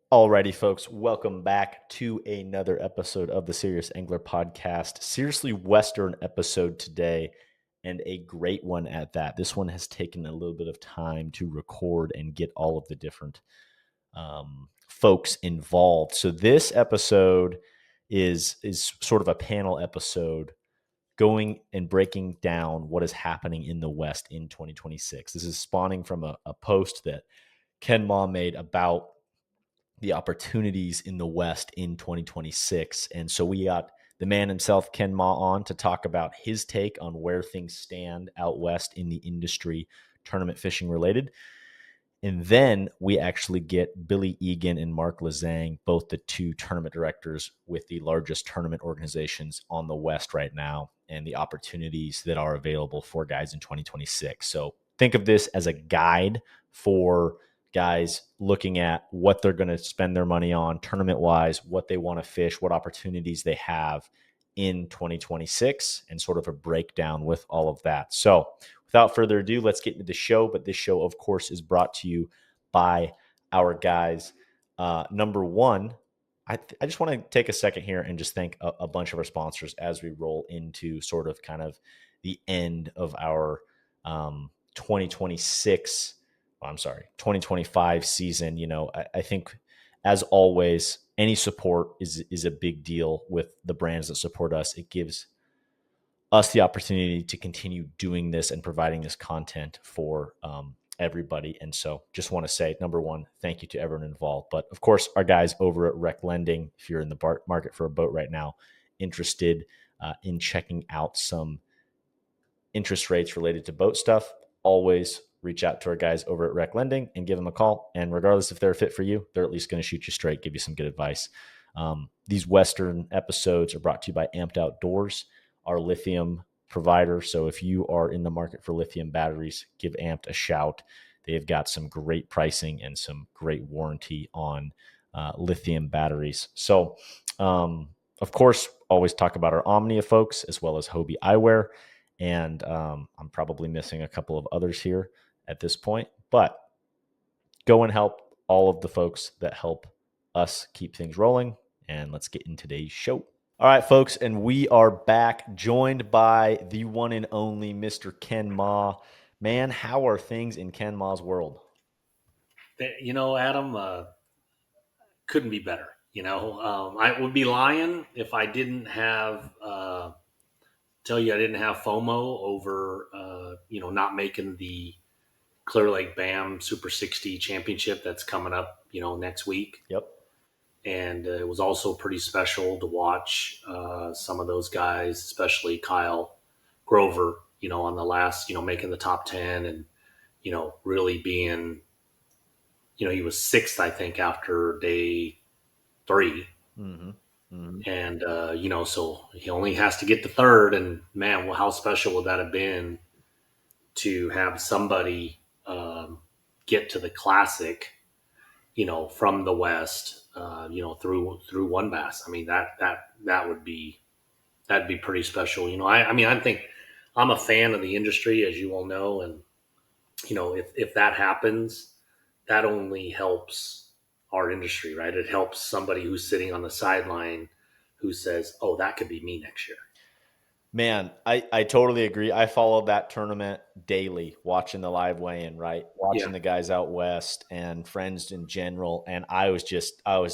Alrighty, folks, welcome back to another episode of the Serious Angler Podcast. Seriously Western episode today, and a great one at that. This one has taken a little bit of time to record and get all of the different folks involved. So this episode is sort of a panel episode going and breaking down what is happening in the West in 2026. This is spawning from a post that Ken Mah made about the opportunities in the West in 2026. And so we got the man himself, Ken Mah, on to talk about his take on where things stand out West in the industry, tournament fishing related. And then we actually get Billy Egan and Mark Lassagne, both the two tournament directors with the largest tournament organizations on the West right now, and the opportunities that are available for guys in 2026. So think of this as a guide for guys looking at what they're going to spend their money on tournament wise, what they want to fish, what opportunities they have in 2026, and sort of a breakdown with all of that. So without further ado, let's get into the show. But this show, of course, is brought to you by our guys. Number one, I just want to take a second here and just thank a bunch of our sponsors as we roll into sort of kind of the end of our 2026, 2025 season. I think as always, any support is a big deal with the brands that support us. It gives us the opportunity to continue doing this and providing this content for everybody. And so just want to say, number one, thank you to everyone involved. But of course, our guys over at Rec Lending, if you're in the market for a boat right now, interested in checking out some interest rates related to boat stuff, always reach out to our guys over at Rec Lending and give them a call. And regardless if they're a fit for you, they're at least going to shoot you straight, give you some good advice. These Western episodes are brought to you by Amped Outdoors, our lithium provider. So if you are in the market for lithium batteries, give Amped a shout. They've got some great pricing and some great warranty on lithium batteries. So, of course, always talk about our Omnia folks as well as Hobie Eyewear. And I'm probably missing a couple of others here at this point, but go and help all of the folks that help us keep things rolling. And let's get in today's show. All right, folks, and we are back, joined by the one and only Mr. Ken Mah. Man, how are things in Ken Mah's world? Adam, couldn't be better. I would be lying if I didn't have tell you I didn't have FOMO over not making the Clear Lake BAM Super 60 Championship that's coming up next week. Yep. And it was also pretty special to watch some of those guys, especially Kyle Grover, on the last, making the top 10 and really being, he was sixth, I think, after day three. Mm-hmm. Mm-hmm. And, so he only has to get to third. And man, well, how special would that have been to have somebody get to the classic, from the West, through one bass. I mean, that would be, that'd be pretty special. I think I'm a fan of the industry, as you all know. And, if that happens, that only helps our industry, right? It helps somebody who's sitting on the sideline who says, "Oh, that could be me next year." Man, I totally agree. I followed that tournament daily, watching the live weigh-in, right? Yeah, Watching the guys out west and friends in general. And I was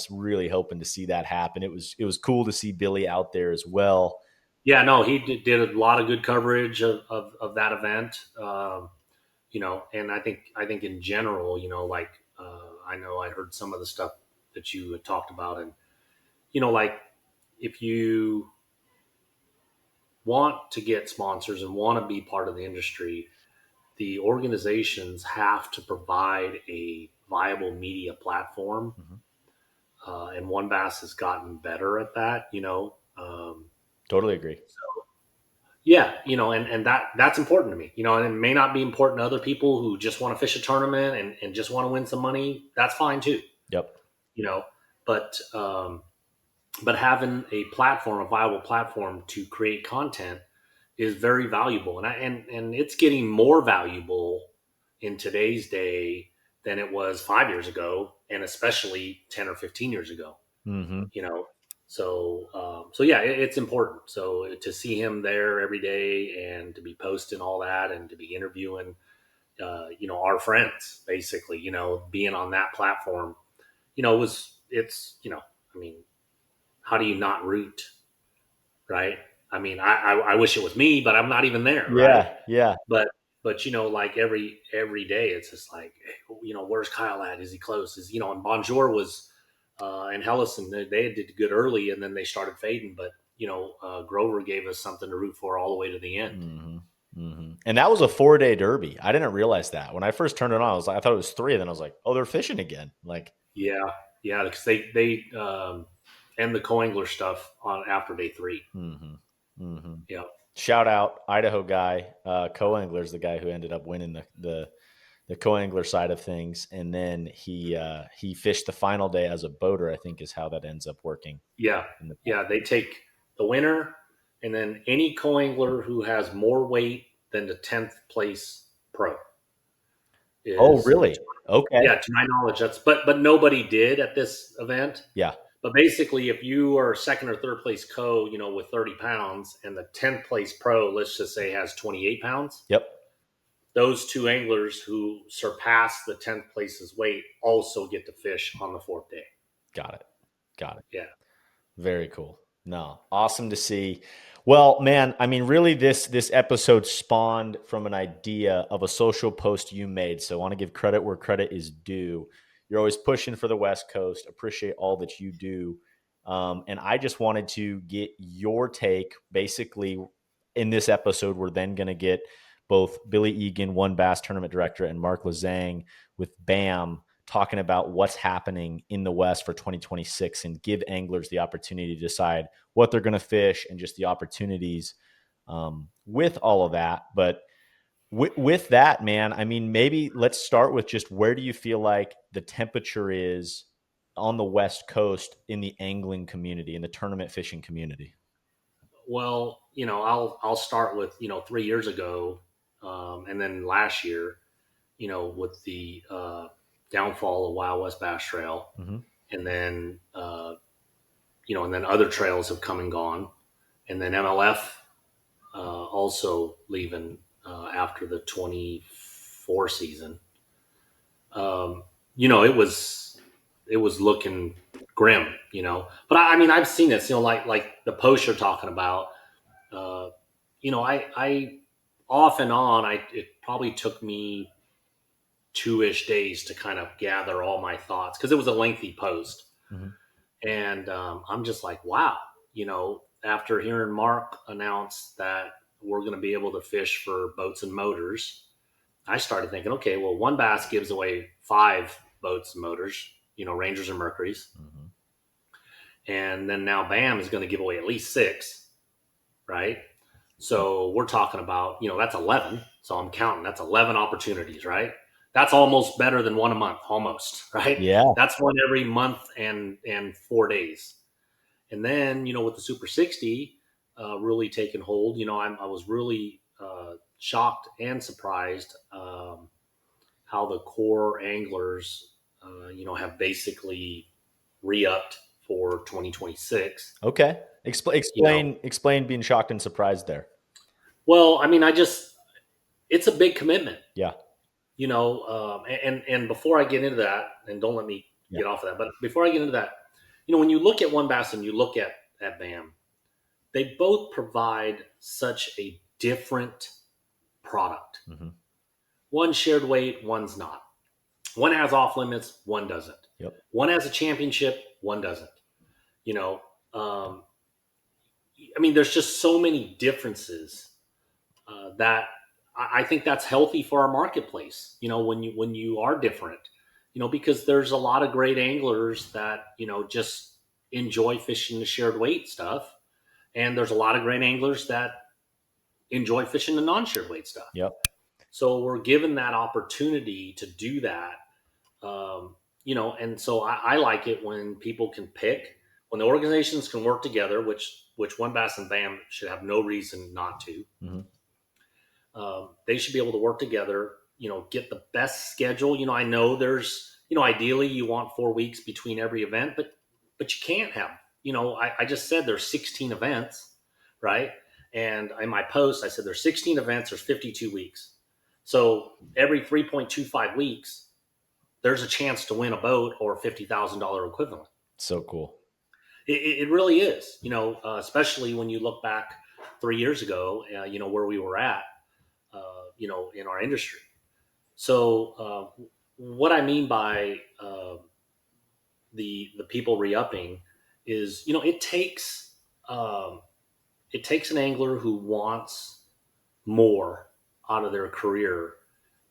really hoping to see that happen. It was cool to see Billy out there as well. yeah. No, he did a lot of good coverage of that event. And I think in general, like I know I heard some of the stuff that you had talked about, and like if you want to get sponsors and want to be part of the industry, the organizations have to provide a viable media platform. Mhm. And One Bass has gotten better at that, Totally agree. yeah, and that's important to me, and it may not be important to other people who just want to fish a tournament and just want to win some money. That's fine too, Yep. you know, but, but having a platform, a viable platform to create content is very valuable. And it's getting more valuable in today's day than it was 5 years ago. and especially 10 or 15 years ago, Mm-hmm. you know. So yeah, it's important. So to see him there every day and to be posting all that and to be interviewing, our friends, basically, being on that platform, I mean, how do you not root, right? I mean, I wish it was me, but I'm not even there, right? Yeah, yeah. But like every day, it's just like, hey, where's Kyle at? Is he close? And Bonjour was, and Hellison, they did good early, and then they started fading. But Grover gave us something to root for all the way to the end. Mm-hmm. Mm-hmm. And that was a 4-day derby. I didn't realize that when I first turned it on. I thought it was 3. And then I was like, oh, they're fishing again. Like, Yeah, yeah, because they end the co-angler stuff on after day 3. mm-hmm. Mm-hmm. Yeah, Shout out Idaho guy, co-angler's the guy who ended up winning the co-angler side of things, and then he fished the final day as a boater. I think is how that ends up working. yeah, In the yeah. They take the winner, and then any co-angler who has more weight than the 10th place pro Oh, is, really? Okay. yeah, to my knowledge, that's but nobody did at this event. Yeah. But basically, if you are second or third place co, with 30 pounds, and the 10th place pro, let's just say, has 28 pounds, Yep. those two anglers who surpass the 10th place's weight also get to fish on the 4th day. Got it. Got it. Yeah. Very cool. No, awesome to see. Well, man, I mean, really, this episode spawned from an idea of a social post you made. So I want to give credit where credit is due. You're always pushing for the West Coast. Appreciate all that you do. And I just wanted to get your take. Basically, in this episode, we're then going to get both Billy Egan, one Bass tournament director, and Mark Lassagne with BAM talking about what's happening in the West for 2026 and give anglers the opportunity to decide what they're going to fish and just the opportunities with all of that. But with that, man, I mean, maybe let's start with just where do you feel like the temperature is on the West Coast in the angling community, in the tournament fishing community? Well, I'll start with 3 years ago, and then last year, with the downfall of Wild West Bass Trail, Mm-hmm. and then and then other trails have come and gone, and then MLF also leaving after the 24 season. It was looking grim, But I mean, I've seen this, like the post you're talking about. Uh, I off and on, it probably took me 2-ish days to kind of gather all my thoughts because it was a lengthy post, Mm-hmm. and I'm just like, wow, after hearing Mark announce that we're going to be able to fish for boats and motors, I started thinking, okay, well, one Bass gives away 5 boats and motors, Rangers and Mercuries. Mm-hmm. And then now BAM is going to give away at least 6, right? So we're talking about, that's 11. So I'm counting, that's 11 opportunities, right? That's almost better than one a month, almost, right? Yeah. That's one every month and 4 days. And then, with the Super 60 really taking hold, I was really shocked and surprised how the core anglers, have basically re-upped for 2026. Okay. You know, Explain being shocked and surprised there. well, I mean, it's a big commitment, Yeah. and before I get into that, and don't let me Yeah. get off of that, but before I get into that, when you look at one Bass and you look at BAM, they both provide such a different product. Mm-hmm. One shared weight, one's not. One has off limits, one doesn't. Yep. One has a championship, one doesn't. You know, um, I mean, there's just so many differences that I think that's healthy for our marketplace. When you are different, because there's a lot of great anglers that just enjoy fishing the shared weight stuff, and there's a lot of great anglers that enjoy fishing the non-shared weight stuff. Yep. So we're given that opportunity to do that. And so I like it when people can pick, when the organizations can work together, which One Bass and BAM should have no reason not to. Mm-hmm. They should be able to work together, get the best schedule. I know there's, ideally you want 4 weeks between every event, but you can't have, I just said there's 16 events, right? And in my post, I said there's 16 events, there's 52 weeks. So every 3.25 weeks, there's a chance to win a boat or $50,000 equivalent. So cool. It really is, especially when you look back 3 years ago, where we were at, in our industry. So what I mean by the people re-upping is, um, it takes an angler who wants more out of their career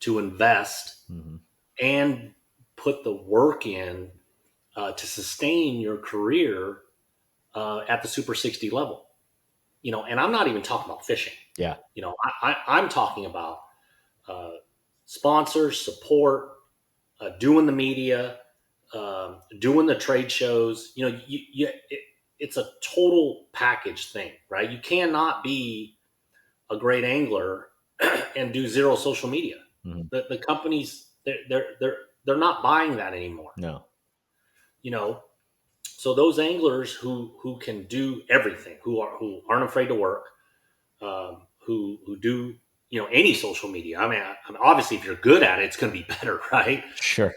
to invest Mm-hmm. and put the work in to sustain your career at the Super 60 level. And I'm not even talking about fishing. Yeah. I'm talking about uh, sponsors, support, doing the media, doing the trade shows. It's a total package thing, right? You cannot be a great angler and do zero social media. Mm-hmm. The companies, they're not buying that anymore. No. You know, so those anglers who can do everything, who aren't afraid to work, who do any social media. I mean, obviously, if you're good at it, it's going to be better, right? Sure.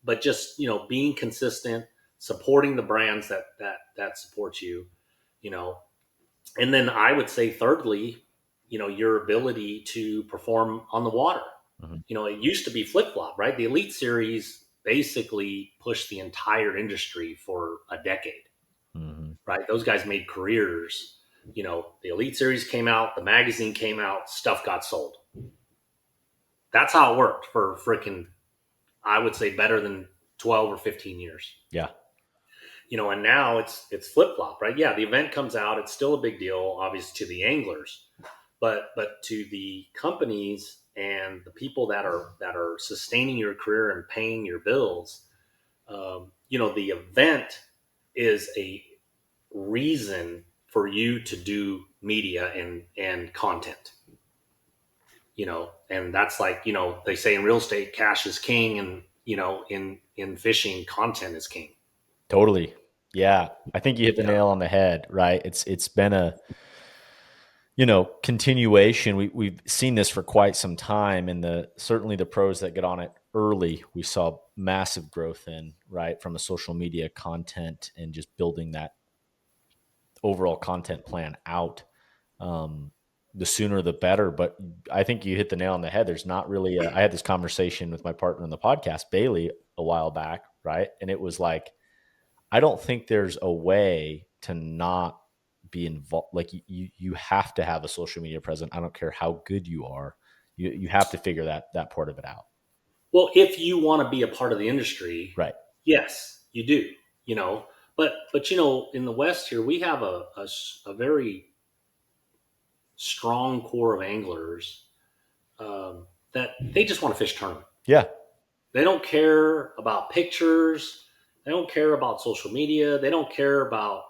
But just being consistent, supporting the brands that support you, you know, and then I would say thirdly, your ability to perform on the water. Mm-hmm. It used to be flip flop, right? The Elite Series basically pushed the entire industry for a decade, Mm-hmm. right? Those guys made careers. The Elite Series came out, the magazine came out, stuff got sold. That's how it worked for freaking, I would say, better than 12 or 15 years. Yeah. And now it's flip flop, right? Yeah, the event comes out, it's still a big deal, obviously, to the anglers, but to the companies and the people that are sustaining your career and paying your bills, the event is a reason for you to do media and content. And that's like, they say in real estate, cash is king, and in fishing, content is king. Totally. Yeah. I think you hit the Yeah. nail on the head, right? It's been a, continuation. We've seen this for quite some time, and certainly the pros that get on it early, we saw massive growth in, right, from a social media content and just building that overall content plan out. Um, the sooner the better. But I think you hit the nail on the head. There's not really. I had this conversation with my partner in the podcast, Bailey, a while back, right, and it was like, I don't think there's a way to not be involved. Like you have to have a social media presence. I don't care how good you are. You have to figure that part of it out. Well, if you want to be a part of the industry, Right. yes, you do. But in the West here, we have a very strong core of anglers that they just want to fish tournament. Yeah. They don't care about pictures. They don't care about social media. They don't care about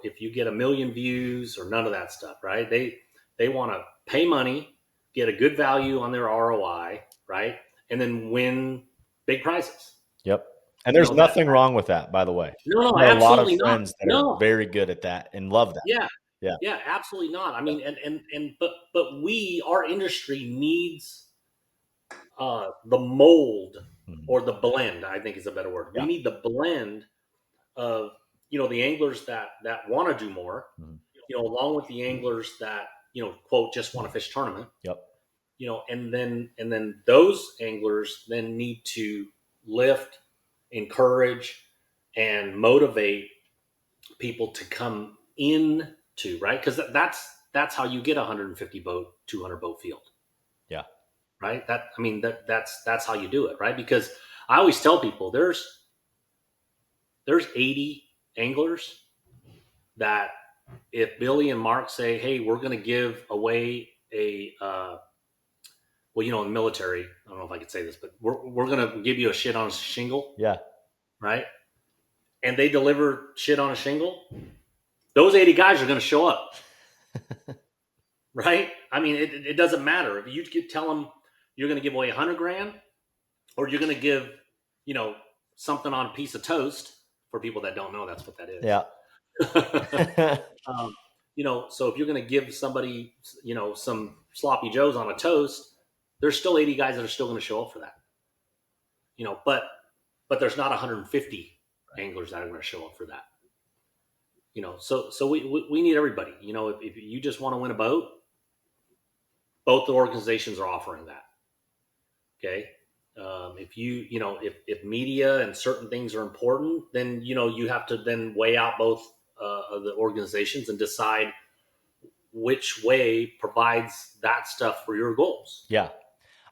if you get a million views or none of that stuff, right? They want to pay money, get a good value on their ROI, right, and then win big prizes. Yep. And there's That nothing wrong with that, by the way. no, I no, know a lot of absolutely not. friends that are No, very good at that and love that. yeah, Yeah. yeah, absolutely not. I Yeah. mean, but our industry needs the mold, Mhm. or the blend, I think is a better word. We Yeah. need the blend of the anglers that want to do more, Mhm. along with the anglers that quote just want to fish tournament, Yep. and then those anglers then need to lift, encourage, and motivate people to come in to, right, because that's how you get a 150 boat, 200 boat field, Yeah. right? That's how you do it, right? Because I always tell people there's 80 anglers that, if Billy and Mark say, hey, we're going to give away a well, in the military, I don't know if I could say this, but we're going to give you a shit on a shingle, Yeah. right? And they deliver shit on a shingle, those 80 guys are going to show up, right? I mean, it doesn't matter if you tell them you're going to give away 100 grand or you're going to give you know, something on a piece of toast. For people that don't know, that's what that is. Yeah. um, so if you're going to give somebody, some sloppy joes on a toast, there's still 80 guys that are still going to show up for that. But there's not 150 anglers that are going to show up for that. So we need everybody. If you just want to win a boat, both the organizations are offering that. Okay. If media and certain things are important, then you have to then weigh out both of the organizations and decide which way provides that stuff for your goals. Yeah.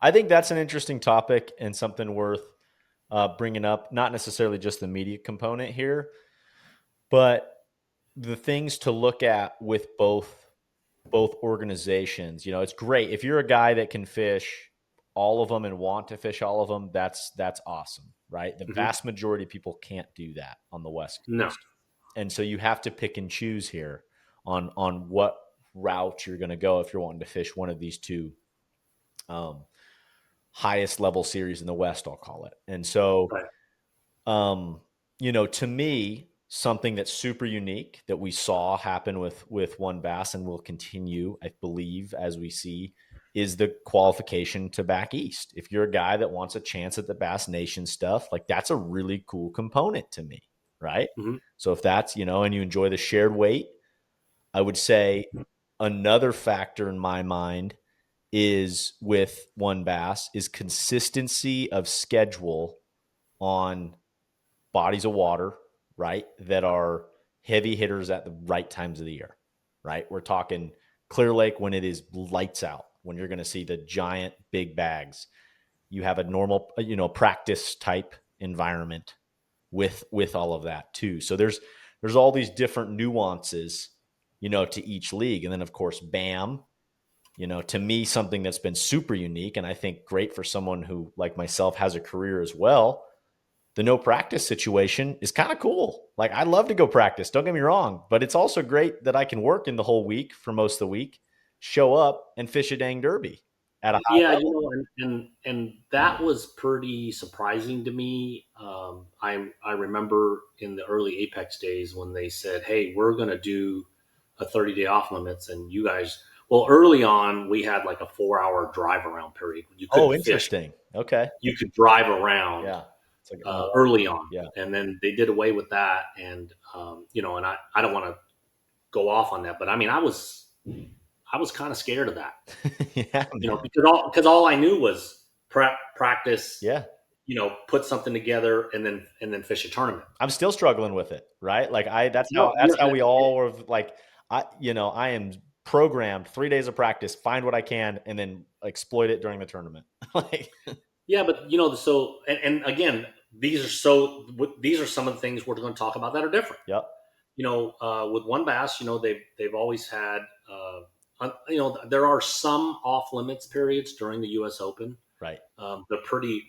I think that's an interesting topic and something worth bringing up. Not necessarily just the media component here, but the things to look at with both organizations. It's great if you're a guy that can fish all of them and want to fish all of them. That's awesome, right? The Mm-hmm. vast majority of people can't do that on the West No. Coast, and so you have to pick and choose here on what route you're going to go if you're wanting to fish one of these two um, highest level series in the West, I'll call it. And so, Right. um, to me, something that's super unique that we saw happen with one bass and will continue, I believe, as we see, is the qualification to back east. If you're a guy that wants a chance at the Bass Nation stuff, like that's a really cool component to me, right? Mm-hmm. So if that's, and you enjoy the shared weight, I would say another factor in my mind is with one bass is consistency of schedule on bodies of water, right? That are heavy hitters at the right times of the year, right? We're talking Clear Lake when it is lights out, when you're going to see the giant big bags. You have a normal, practice type environment with all of that too. So there's all these different nuances, to each league. And then of course, BAM, to me, something that's been super unique and I think great for someone who, like myself, has a career as well. The no practice situation is kind of cool. Like, I love to go practice. Don't get me wrong, but it's also great that I can work in the whole week for most of the week, show up and fish a dang derby at a high Yeah, level. and that was pretty surprising to me. I remember in the early Apex days when they said, "Hey, we're going to do a 30-day off limits," and you guys. Well, early on, we had like a 4-hour drive around period. You Oh, couldn't fish. interesting. Okay. You could drive around Yeah. It's like on the water. early on, Yeah. and then they did away with that. And and I don't want to go off on that, but I mean, I was kind of scared of that, Yeah, man. because all I knew was practice, Yeah. put something together, and then fish a tournament. I'm still struggling with it, right? Like that's how No, that's how we all were like I am programmed 3 days of practice, find what I can and then exploit it during the tournament. Like yeah, but and again, these are some of the things we're going to talk about that are different. yep, With one bass, they've always had, there are some off limits periods during the U.S. Open. right. They're pretty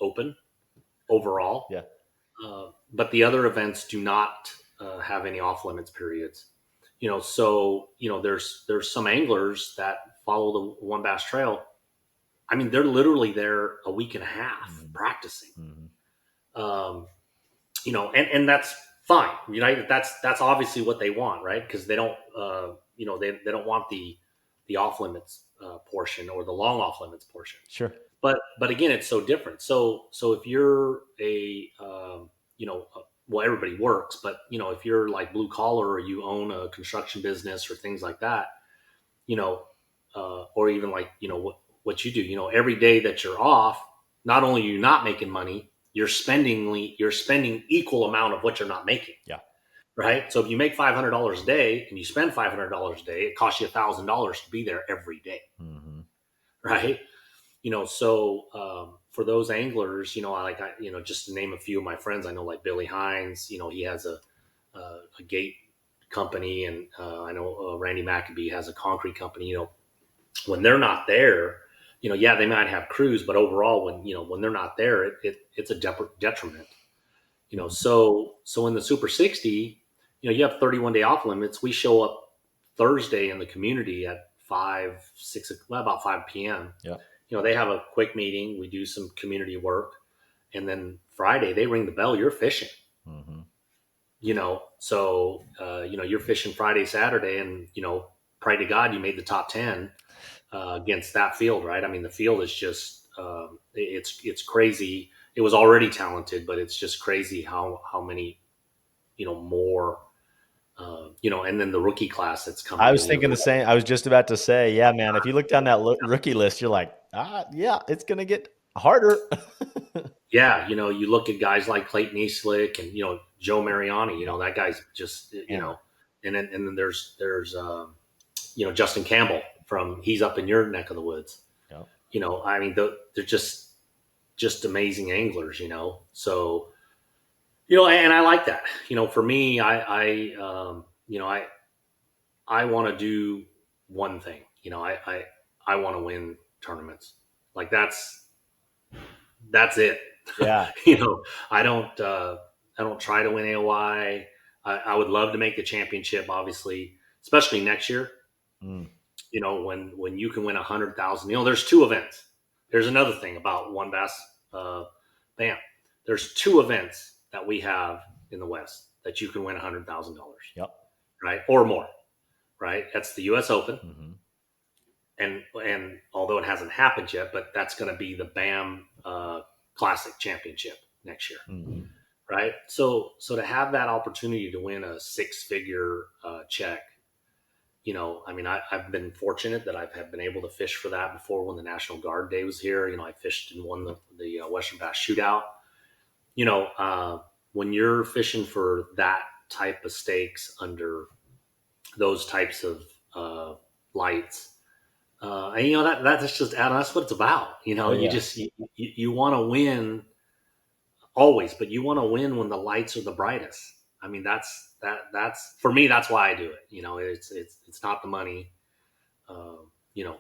open overall. Yeah. But the other events do not have any off limits periods. So there's some anglers that follow the one bass trail. I mean, they're literally there a week and a half practicing. Mm-hmm. Um, and that's fine. That's obviously what they want, right? Because they don't, they don't want the off limits portion or the long off limits portion. Sure. But again, it's so different. So if you're well, everybody works, but if you're like blue collar or you own a construction business or things like that, or even like what you do, every day that you're off, not only are you not making money, you're spending equal amount of what you're not making. Yeah. Right. So if you make $500 a day and you spend $500 a day, it costs you $1,000 to be there every day. Mm-hmm. Right. So for those anglers, just to name a few of my friends, I know like Billy Hines, he has a gate company, and I know Randy McAbee has a concrete company. When they're not there, yeah, they might have crews, but overall, when they're not there, it's a detriment. So in the Super 60, you have 31-day off limits. We show up Thursday in the community at 5, 6, well, about 5 p.m. Yeah. They have a quick meeting. We do some community work, and then Friday they ring the bell, you're fishing. Mm-hmm. So you're fishing Friday, Saturday, and pray to God you made the top 10 against that field, right? I mean, the field is just it's crazy. It was already talented, but it's just crazy how many more and then the rookie class that's I coming was in. thinking the same. I was just about to say, yeah, man. If you look down that rookie list, you're like, yeah, it's gonna get harder. Yeah, you look at guys like Clayton Eastlick and Joe Mariani. Yep. That guy's just Hammer. and then there's Justin Campbell from he's up in your neck of the woods. Yep. I mean they're just amazing anglers. So and I like that. For me, I want to do one thing. I want to win tournaments. Like that's it. Yeah. you know, I don't try to win AOI. I would love to make the championship, obviously, especially next year. Mm. When you can win 100,000. There's two events. There's another thing about one bass. Bam. There's two events that we have in the West that you can win $100,000, Yep. right, or more, right? That's the U.S. Open, Mm-hmm. and although it hasn't happened yet, but that's going to be the BAM Classic Championship next year, Mm-hmm. right? So to have that opportunity to win a six-figure check, I mean, I've been fortunate that I've been able to fish for that before when the National Guard Day was here. I fished and won the Western Bass Shootout. When you're fishing for that type of stakes under those types of lights, and that's just that's what it's about. Oh You yeah. just you want to win always, but you want to win when the lights are the brightest. I mean, that's for me. That's why I do it. It's not the money.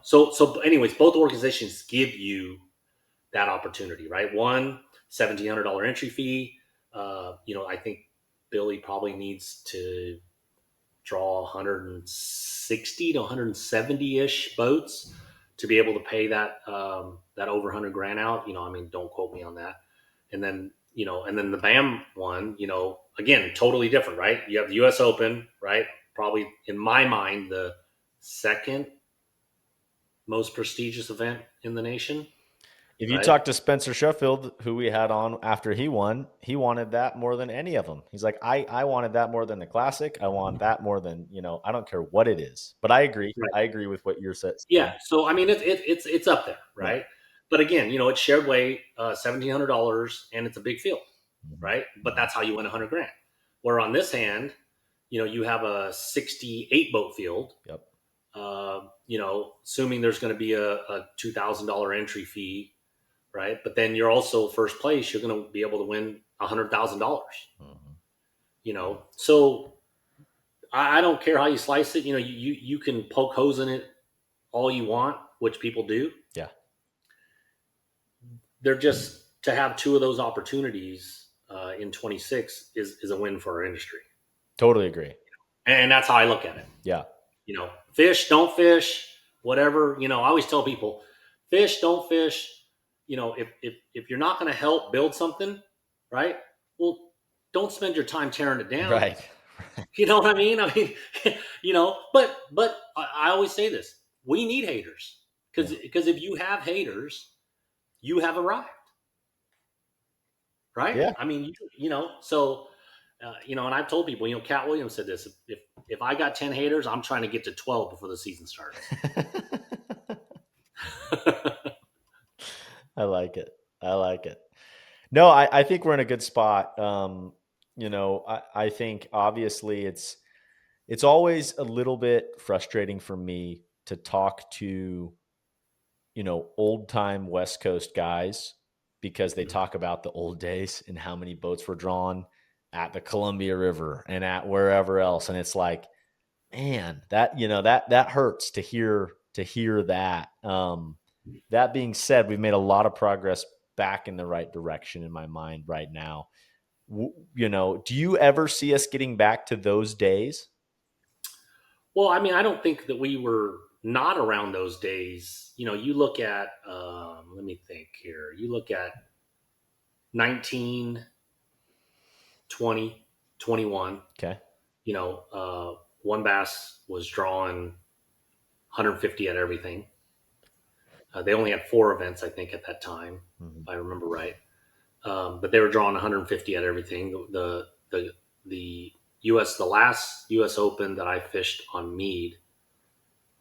So anyways, both organizations give you that opportunity, right? One $1,700 entry fee. I think Billy probably needs to draw 160 to 170 ish boats to be able to pay that over 100 grand out. I mean, don't quote me on that. And then the BAM one, again, totally different, right? You have the U.S. Open, right? Probably in my mind the second most prestigious event in the nation, If you right? talk to Spencer Sheffield, who we had on after he won, he wanted that more than any of them. He's like, I wanted that more than the classic. I want that more than, I don't care what it is. But I agree. Right. I agree with what you're Yeah. saying. So I mean, it's up there, Yeah. right? But again, it's shared weight, $1,700, and it's a big field, Mhm. right? But that's how you win 100 grand. Where on this hand, you have a 68 boat field. Yep. Assuming there's going to be a $2,000 entry fee, right? But then you're also first place. You're going to be able to win $100,000. Mhm. So I don't care how you slice it. You can poke holes in it all you want, which people do. Yeah. They're just to have two of those opportunities in 26 is a win for our industry, Totally agree. and that's how I look at it. Yeah. Fish, don't fish, whatever. I always tell people, fish, don't fish. If you're not going to help build something, right? Well, don't spend your time tearing it down. Right. You know what I mean? I mean, but I always say this: we need haters Yeah. because if you have haters, you have arrived, right? Yeah. I mean, so and I've told people, Cat Williams said this: if I got 10 haters, I'm trying to get to 12 before the season starts. I like it. I like it. No, I think we're in a good spot. I think obviously it's always a little bit frustrating for me to talk to, old time West Coast guys because they talk about the old days and how many boats were drawn at the Columbia River and at wherever else. And it's like, man, that hurts to hear that. That being said, we've made a lot of progress back in the right direction in my mind right now. Do you ever see us getting back to those days? Well, I mean, I don't think that we were not around those days. You look at, let me think here. You look at 19, 20, 21. Okay. One bass was drawing 150 at everything. They only had 4 events, I think, at that time, Mm-hmm. if I remember right. But they were drawing 150 at everything. The the last U.S. Open that I fished on Mead,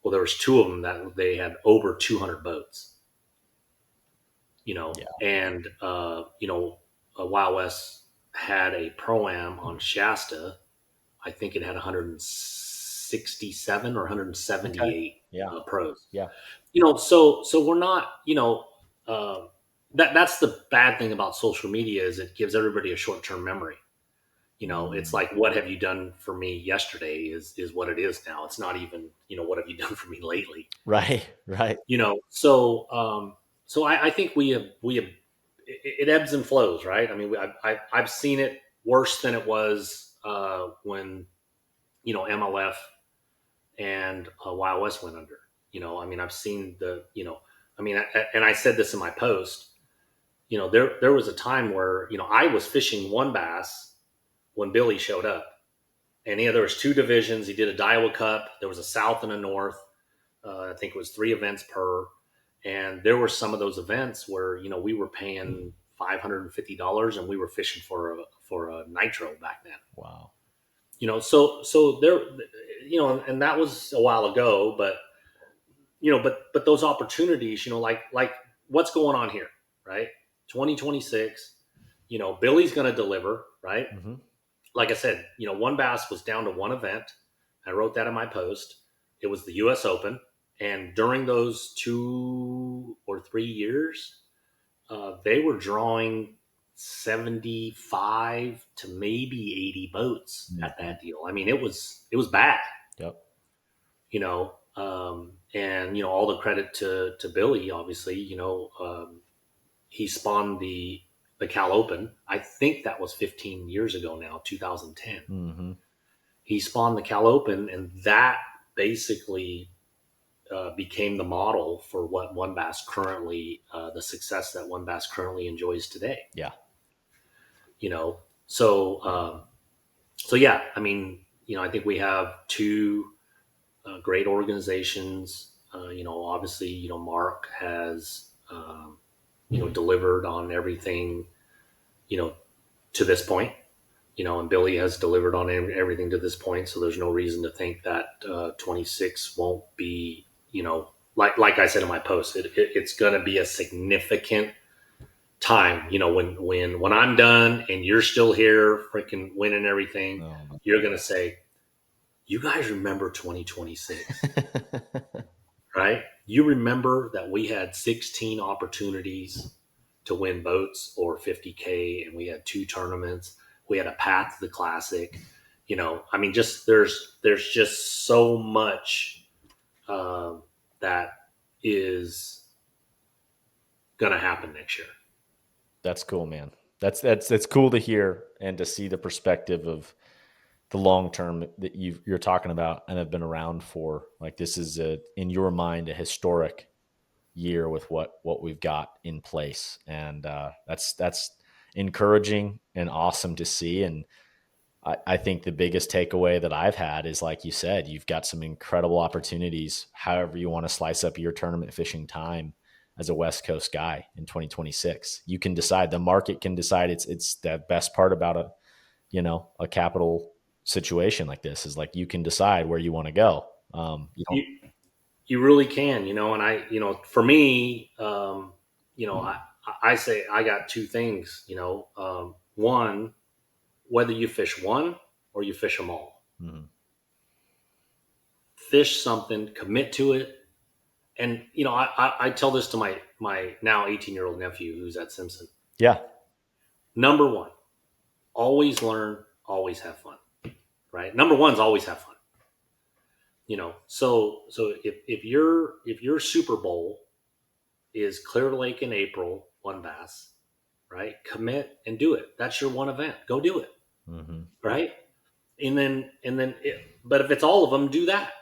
well, there was 2 of them that they had over 200 boats. Yeah. And Wild West had a pro-am on Shasta. I think it had 167 or Okay. 178 Yeah. pros. Yeah. So we're not, that's the bad thing about social media is it gives everybody a short-term memory. It's Mm. like, what have you done for me yesterday is what it is now. It's not even, what have you done for me lately? Right. Right. So I think we have it ebbs and flows, right? I mean, I've seen it worse than it was when MLF and Wild West went under. I mean, I've seen and I said this in my post. There was a time where I was fishing one bass when Billy showed up, and there was 2 divisions. He did a Daiwa Cup. There was a South and a North. I think it was 3 events per, and there were some of those events where we were paying $550 and we were fishing for a nitro back then. Wow. So there, and that was a while ago, but but those opportunities, like what's going on here, right? 2026, Billy's going to deliver, right? Mm-hmm. Like I said, one bass was down to 1 event. I wrote that in my post. It was the U.S. Open, and during those 2 or 3 years, they were drawing 75 to maybe 80 boats at Mm-hmm. that deal. I mean, it was bad, Yep. and all the credit to Billy. Obviously, he spawned the Cal Open. I think that was 15 years ago now, 2010. Mm-hmm. He spawned the Cal Open, and that basically became the model for what One Bass currently, the success that One Bass currently enjoys today. Yeah. You know, so so yeah, I mean, I think we have 2 great organizations. Obviously, Mark has delivered on everything, you know, to this point. And Billy has delivered on everything to this point. So there's no reason to think that 26 won't be, like I said in my post, it's going to be a significant time. When I'm done and you're still here, freaking winning everything, Oh, no. you're going to say, "You guys remember 2026, right? You remember that we had 16 opportunities to win boats or 50K, and we had 2 tournaments. We had a path to the classic. I mean, just there's just so much that is going to happen next year." That's cool, man. That's cool to hear and to see the perspective of the long term that you're talking about and have been around for. Like this is in your mind a historic year with what we've got in place, and that's encouraging and awesome to see. And I think the biggest takeaway that I've had is, like you said, you've got some incredible opportunities, however you want to slice up your tournament fishing time as a West Coast guy in 2026. You can decide, the market can decide. It's the best part about a capital situation like this is like you can decide where you want to go. You don't. You you really can, and for me, I say I got 2 things. One, whether you fish one or you fish them all, Mhm. fish something, commit to it. And I tell this to my now 18-year-old nephew who's at Simpson. Yeah. Number one, always learn, always have fun. Right? Number one's always have fun. So if your Super Bowl is Clear Lake in April, one bass, right? Commit and do it. That's your one event. Go do it. Hmm. Right? But if it's all of them, do that.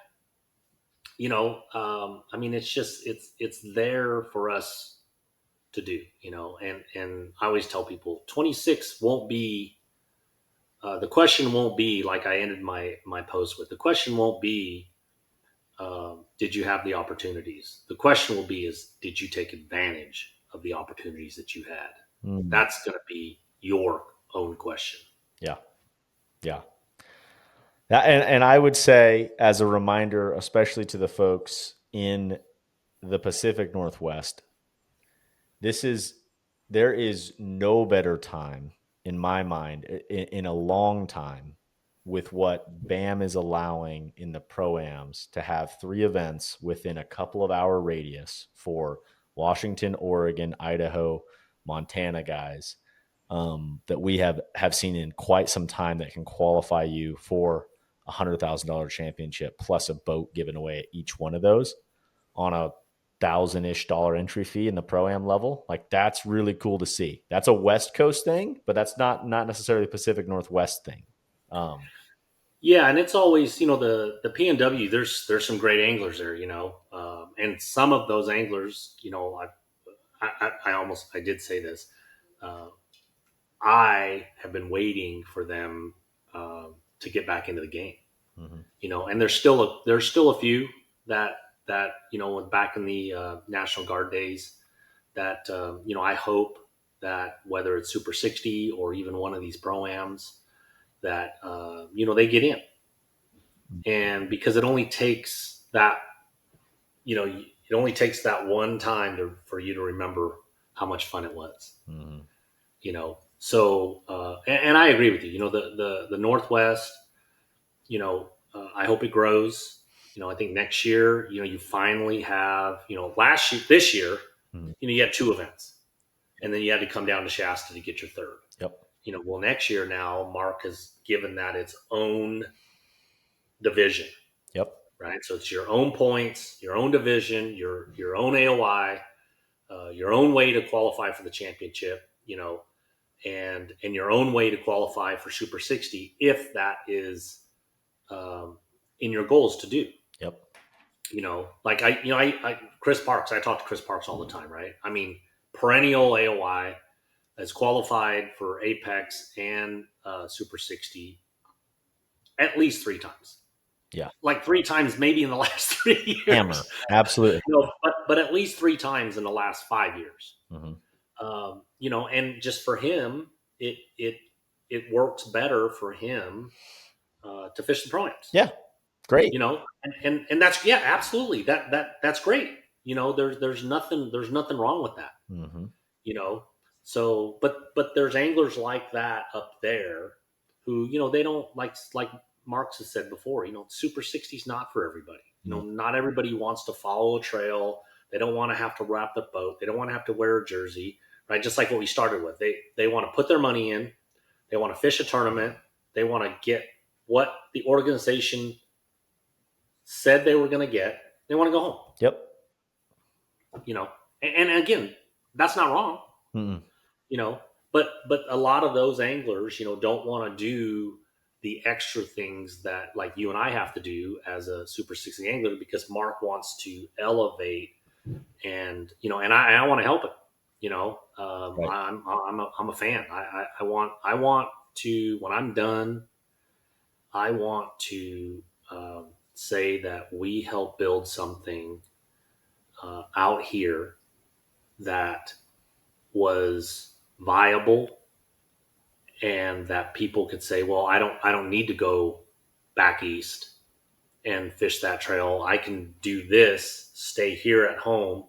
I mean, it's there for us to do, and I always tell people 26 won't be, the question won't be like I ended my post with. The question won't be, did you have the opportunities? The question will be is, did you take advantage of the opportunities that you had? Mm. That's going to be your own question. Yeah. Yeah. And I would say, as a reminder, especially to the folks in the Pacific Northwest, this is there is no better time in my mind in a long time with what BAM is allowing in the pro-ams to have 3 events within a couple of hour radius for Washington, Oregon, Idaho, Montana guys, that we have seen in quite some time that can qualify you for $100,000 championship plus a boat given away at each one of those on a $1,000-ish entry fee in the pro-am level. Like, that's really cool to see. That's a West Coast thing, but that's not necessarily a Pacific Northwest thing. Um, Yeah, and it's always, the PNW. There's some great anglers there, and some of those anglers, I did say this. Uh, I have been waiting for them to get back into the game, mhm. and there's still a few that back in the National Guard days that I hope that whether it's Super 60 or even one of these pro-ams that they get in, and because it only takes that it only takes that one time for you to remember how much fun it was. Mhm. So and I agree with you. The Northwest. I hope it grows. I think next year, you finally have, last year, this year, Mhm. you had 2 events, and then you had to come down to Shasta to get your third. Yep. Well, next year now, Mark has given that its own division, Yep. right? So it's your own points, your own division, your own AOI, your own way to qualify for the championship, and your own way to qualify for Super 60 if that is in your goals to do. Yep. Like Chris Parks. I talk to Chris Parks all the time, right? I mean, perennial AOI has qualified for Apex and Super 60 at least 3 times. Yeah. Like 3 times, maybe in the last 3 years. Hammer. Absolutely. But at least 3 times in the last 5 years. Mhm. And just for him, it works better for him to fish the pro-ams. Yeah. Great. And that's, yeah, absolutely, that's great. There's nothing wrong with that. Mhm. you know but there's anglers like that up there who, they don't like Marx has said before. Super 60 is not for everybody. Mm. Not everybody wants to follow a trail. They don't want to have to wrap the boat. They don't want to have to wear a jersey, right? Just like what we started with. They want to put their money in. They want to fish a tournament. They want to get what the organization said they were going to get. They want to go home. Yep. you know and again, that's not wrong. Mm-mm. you know but a lot of those anglers, don't want to do the extra things that like you and I have to do as a Super 60 angler, because Mark wants to elevate, and I want to help it. Right. I'm a fan. I want to, when I'm done, I want to say that we help build something out here that was viable, and that people could say, well, I don't need to go back east and fish that trail. I can do this, stay here at home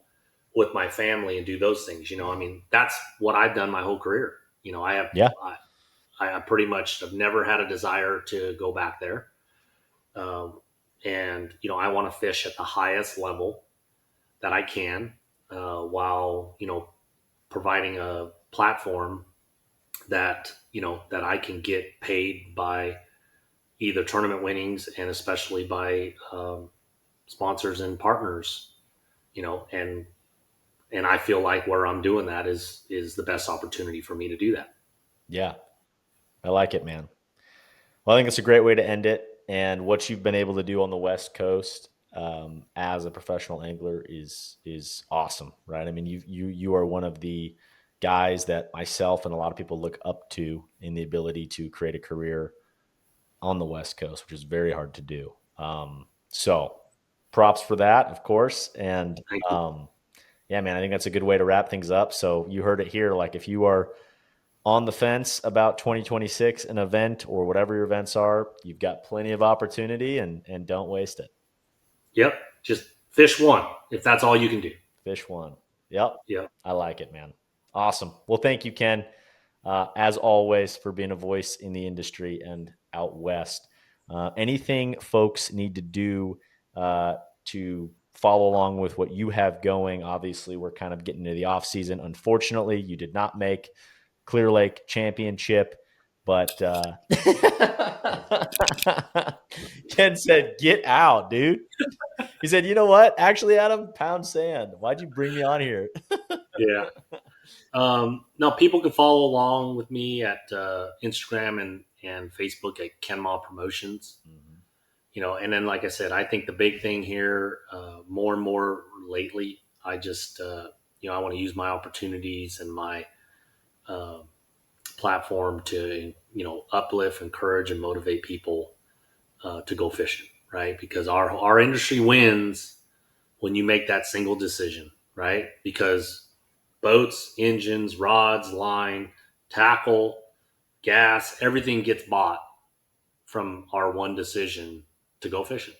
with my family and do those things. I mean, that's what I've done my whole career. I have, Yeah. I pretty much have never had a desire to go back there. And I want to fish at the highest level that I can, while, providing a platform that I can get paid by either tournament winnings, and especially by sponsors and partners. And I feel like where I'm doing that is the best opportunity for me to do that. Yeah. I like it, man. Well, I think it's a great way to end it. And what you've been able to do on the West Coast, as a professional angler is awesome, right? I mean, you are one of the guys that myself and a lot of people look up to in the ability to create a career on the West Coast, which is very hard to do. So props for that, of course. And Thank you. yeah, man, I think that's a good way to wrap things up. So you heard it here. Like if you are on the fence about 2026, an event or whatever your events are, you've got plenty of opportunity and don't waste it. Yep. Just fish one if that's all you can do. Fish one. Yep. Yep. I like it, man. Awesome. Well, thank you, Ken, as always, for being a voice in the industry and out west. Anything folks need to do to follow along with what you have going? Obviously, we're kind of getting into the off season. Unfortunately, you did not make Clear Lake Championship, but Ken said, "Get out, dude." He said, "You know what? Actually, Adam, pound sand. Why'd you bring me on here?" Yeah. No, people can follow along with me at Instagram and Facebook at Ken Mah Promotions. Mhm. And then like I said, I think the big thing here, more and more lately, I just I want to use my opportunities and my uh, platform to uplift, encourage, and motivate people to go fishing, right? Because our industry wins when you make that single decision, right? Because boats, engines, rods, line, tackle, gas, everything gets bought from our one decision to go fishing.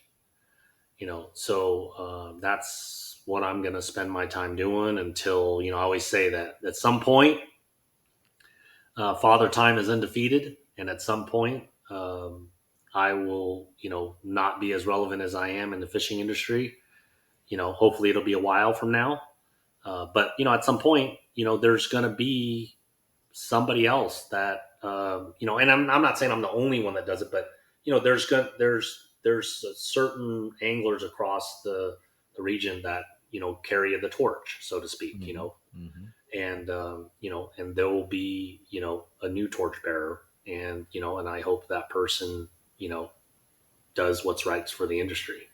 So that's what I'm going to spend my time doing until I always say that at some point, Father Time is undefeated, and at some point, I will not be as relevant as I am in the fishing industry. Hopefully it'll be a while from now, but at some point, there's going to be somebody else that and I'm not saying I'm the only one that does it, but there's certain anglers across the region that carry the torch, so to speak. Mhm. Mhm. And and there will be a new torch bearer, and and I hope that person does what's right for the industry.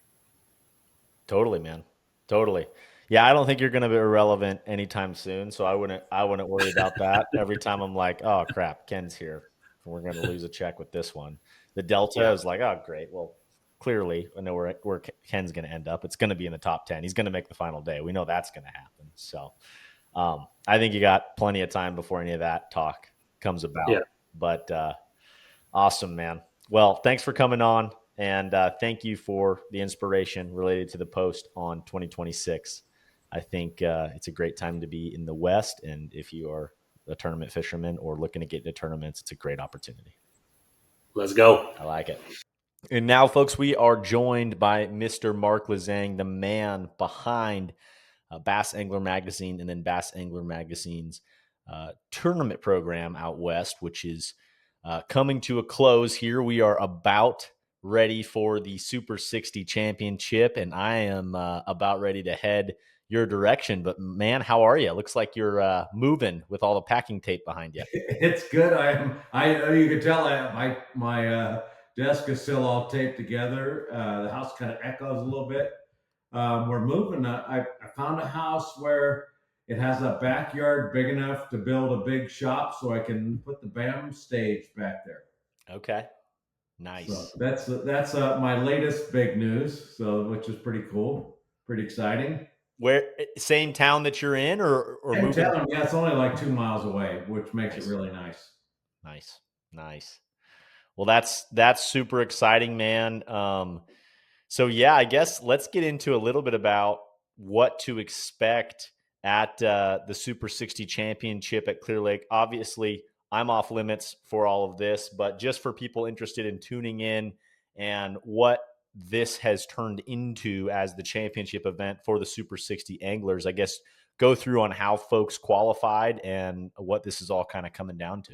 Totally, man. Totally. Yeah, I don't think you're going to be irrelevant anytime soon, so I wouldn't worry about that. Every time I'm like, "Oh crap, Ken's here. We're going to lose a check with this one." The Delta Yeah, is like, "Oh great. Well, clearly I know where Ken's going to end up. It's going to be in the top 10. He's going to make the final day. We know that's going to happen." So, I think you got plenty of time before any of that talk comes about. yeah. But awesome, man. Well, thanks for coming on. And thank you for the inspiration related to the post on 2026. I think it's a great time to be in the West. And if you are a tournament fisherman or looking to get into tournaments, it's a great opportunity. Let's go. I like it. And now, folks, we are joined by Mr. Mark Lassagne, the man behind Bass Angler Magazine and then Bass Angler Magazine's tournament program out west, which is coming to a close here. We are about ready for the Super 60 Championship, and I am about ready to head your direction. But man, how are you? Looks like you're moving with all the packing tape behind you. It's good. I am. I You can tell my desk is still all taped together. The house kind of echoes a little bit. We're moving. I found a house where it has a backyard big enough to build a big shop, so I can put the BAM stage back there. Okay, So nice. that's my latest big news. So which is pretty cool, pretty exciting. Where same town that you're in, or Same moving? town, yeah. It's only like 2 miles away, which makes it Nice, really nice. nice, nice. Well, that's super exciting, man. So yeah, I guess let's get into a little bit about what to expect at the Super 60 Championship at Clear Lake. Obviously, I'm off limits for all of this, but just for people interested in tuning in and what this has turned into as the championship event for the Super 60 anglers, I guess go through on how folks qualified and what this is all kind of coming down to.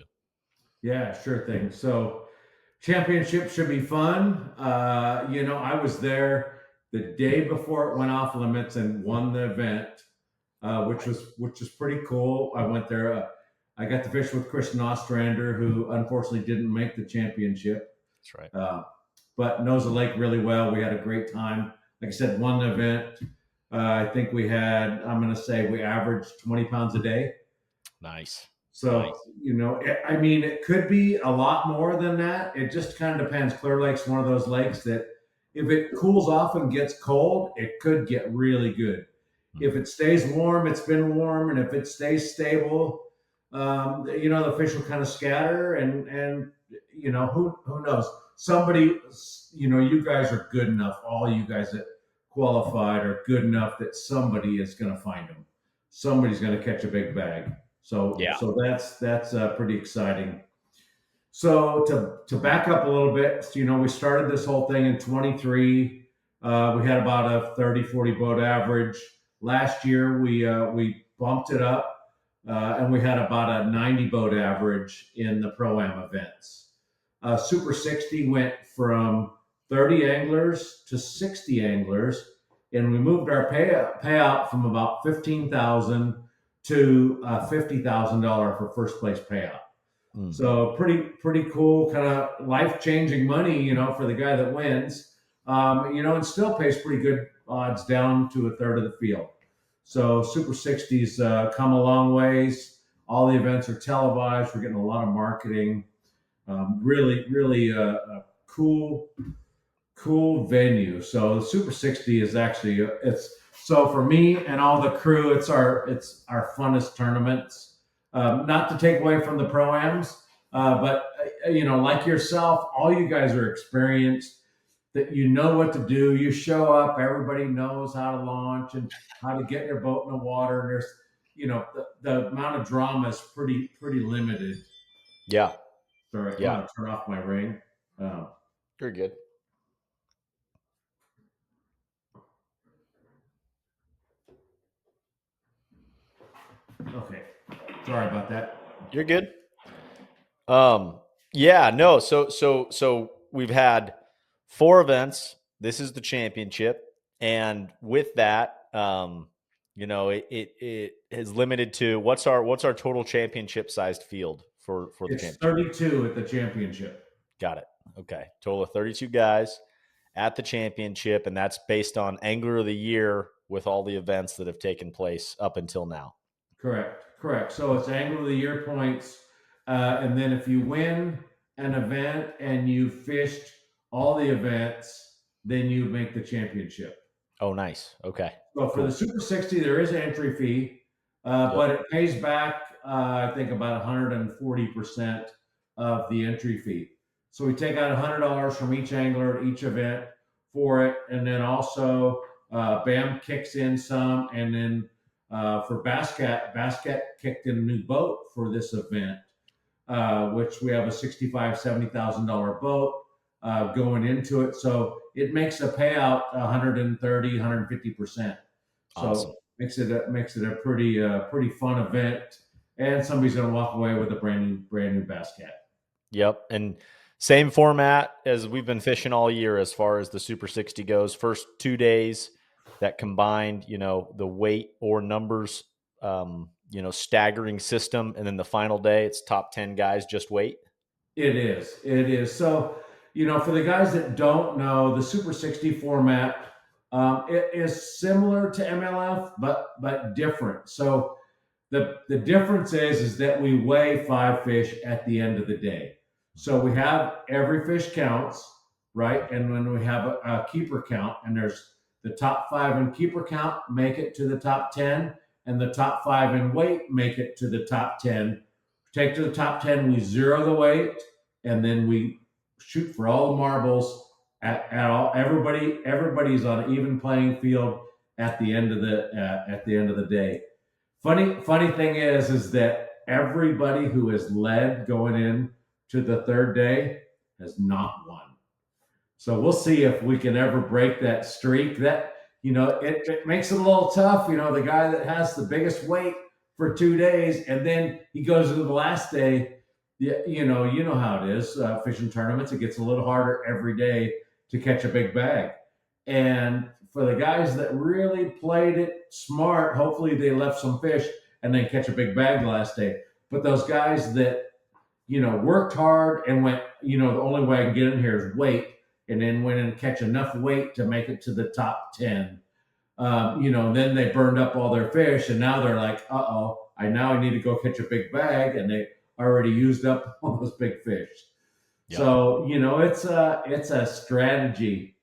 Yeah, sure thing. So championship should be fun. I was there the day before it went off limits and won the event, which was pretty cool. I went there. I got to fish with Christian Ostrander, who unfortunately didn't make the championship, That's right. uh, but knows the lake really well. We had a great time. like I said, one event. I think we had, I'm going to say we averaged 20 pounds a day. Nice. So, Nice. I mean, it could be a lot more than that. It just kind of depends. Clear Lake's one of those lakes that if it cools off and gets cold, it could get really good. If Mhm. it stays warm, it's been warm, and if it stays stable, the fish will kind of scatter, and who knows? Somebody, you guys are good enough. All you guys that qualified are good enough that somebody is going to find them. Somebody's going to catch a big bag. So Yeah. so that's pretty exciting. So to back up a little bit, we started this whole thing in 23. We had about a 30-40 boat average. Last year we bumped it up, and we had about a 90 boat average in the pro-am events. Super 60 went from 30 anglers to 60 anglers, and we moved our payout from about 15,000 to $50,000 for first place payout. Mm. So pretty cool, kind of life changing money, for the guy that wins. And still pays pretty good odds down to a third of the field. So Super 60s come a long ways. All the events are televised. We're getting a lot of marketing. Really, really cool venue. So the Super 60 is actually it's so for me and all the crew, it's our funnest tournaments. Not to take away from the pro-ams, but like yourself, all you guys are experienced. That you know what to do. You show up. Everybody knows how to launch and how to get your boat in the water. And there's the amount of drama is pretty limited. Yeah. Sorry, I'm Yeah. gonna turn off my ring. Um, You're good. okay, sorry about that. You're good. Yeah, no. So we've had 4 events. This is the championship, and with that, it is limited to what's our total championship sized field for the It's championship. 32 at the championship. Got it. Okay, total of 32 guys at the championship, and that's based on Angler of the Year with all the events that have taken place up until now. Correct. So it's Angler of the Year points, and then if you win an event and you fished all the events, then you make the championship. Oh, nice. Okay, So for the cool. Super 60, there is an entry fee, Yep. but it pays back, I think, about 140% of the entry fee. So we take out $100 from each angler at each event for it, and then also BAM kicks in some, and then for Basket kicked in a new boat for this event, which we have a $65,000-$70,000 boat going into it. So it makes the payout 130, 150%. Awesome. So makes it a pretty fun event, and somebody's going to walk away with a brand new basket. Yep. And same format as we've been fishing all year as far as the Super 60 goes. First 2 days that combined, the weight or numbers, staggering system. And then the final day, it's top 10 guys, just weight. It is. It is. So, for the guys that don't know, the Super 60 format, it is similar to MLF, but different. So the difference is that we weigh 5 fish at the end of the day. So we have every fish counts, right? And when we have a keeper count, and there's the top 5 in keeper count make it to the top 10, and the top 5 in weight make it to the top 10. Take to the top 10, we zero the weight, and then we shoot for all the marbles at all. Everybody's on an even playing field at the end of the day. Funny thing is that everybody who is led going in to the third day has not won. So we'll see if we can ever break that streak. That it makes it a little tough. The guy that has the biggest weight for 2 days, and then he goes into the last day. Yeah, you know how it is. Fishing tournaments, it gets a little harder every day to catch a big bag. And for the guys that really played it smart, hopefully they left some fish and then catch a big bag the last day. But those guys that worked hard and went, the only way I can get in here is weight, and then went and catch enough weight to make it to the top 10. Then they burned up all their fish, and now they're like, uh-oh, I need to go catch a big bag, and they already used up all those big fish. Yep. So it's a strategy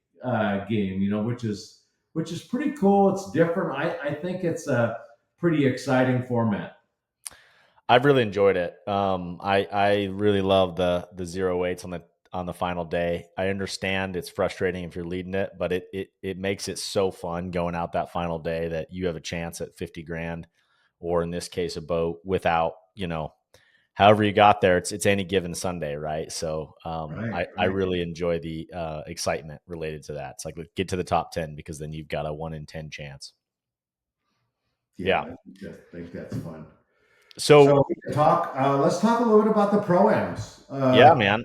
game, which is pretty cool. It's different. I think it's a pretty exciting format. I've really enjoyed it. I really love the 0 weights on the final day. I understand it's frustrating if you're leading it, but it makes it so fun going out that final day that you have a chance at 50 grand, or in this case, a boat without, however you got there. It's any given Sunday, right? So Right, I right. really enjoy the excitement related to that. It's like, get to the top 10 because then you've got a 1 in 10 chance. Yeah, Yeah. I think that's fun. So So we can talk. Let's talk a little bit about the pro-ams. yeah, man.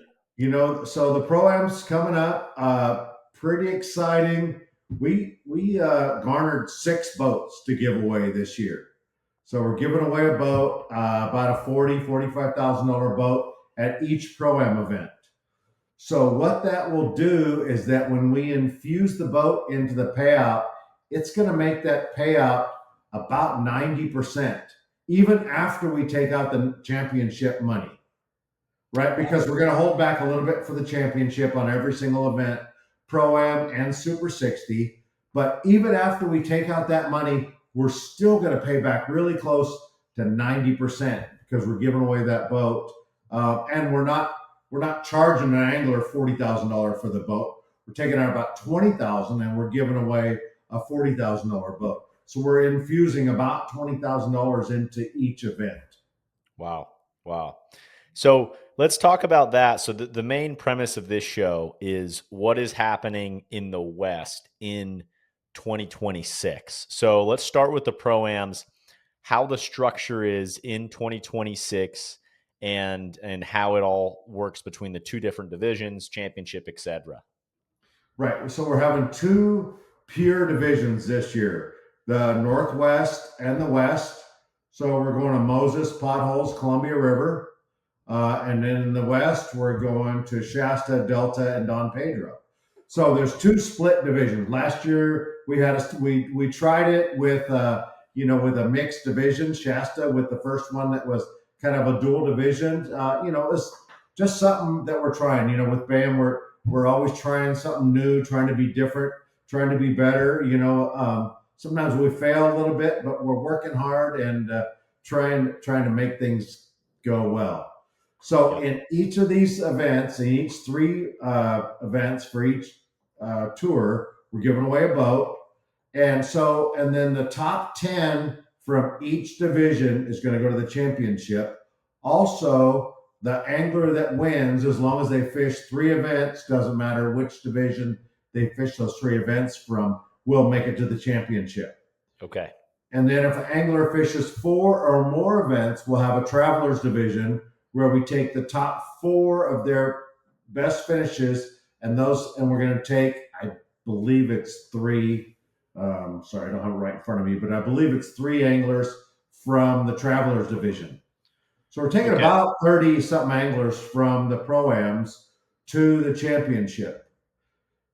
So the pro-ams coming up, pretty exciting. We garnered 6 boats to give away this year. So we're giving away a boat, about a $45,000 boat at each pro-am event. So what that will do is that when we infuse the boat into the payout, it's going to make that payout about 90%, even after we take out the championship money, right? Because we're going to hold back a little bit for the championship on every single event, Pro-Am and Super 60. But even after we take out that money, we're still going to pay back really close to 90% because we're giving away that boat. And we're not charging an angler $40,000 for the boat. We're taking out about $20,000 and we're giving away a $40,000 boat. So we're infusing about $20,000 into each event. Wow. Wow. So let's talk about that. So the main premise of this show is what is happening in the West in 2026. So let's start with the pro-ams, how the structure is in 2026, and how it all works between the two different divisions, championship, etc. Right. So we're having 2 pure divisions this year, the Northwest and the West. So we're going to Moses, Potholes, Columbia River. And then in the West, we're going to Shasta, Delta, and Don Pedro. So there's 2 split divisions. Last year we tried it with with a mixed division, Shasta with the first one that was kind of a dual division. It was just something that we're trying. With BAM, we're always trying something new, trying to be different, trying to be better. Sometimes we fail a little bit, but we're working hard and trying to make things go well. So in each of these events, in each 3 events for each tour, we're giving away a boat. And then the top 10 from each division is going to go to the championship. Also, the angler that wins, as long as they fish 3 events, doesn't matter which division they fish those 3 events from, will make it to the championship. Okay. And then if an angler fishes 4 or more events, we'll have a travelers division where we take the top 4 of their best finishes, and we're going to take, I believe it's 3. Sorry, I don't have it right in front of me, but I believe it's 3 anglers from the travelers division. So we're taking about 30 something anglers from the pro-ams to the championship.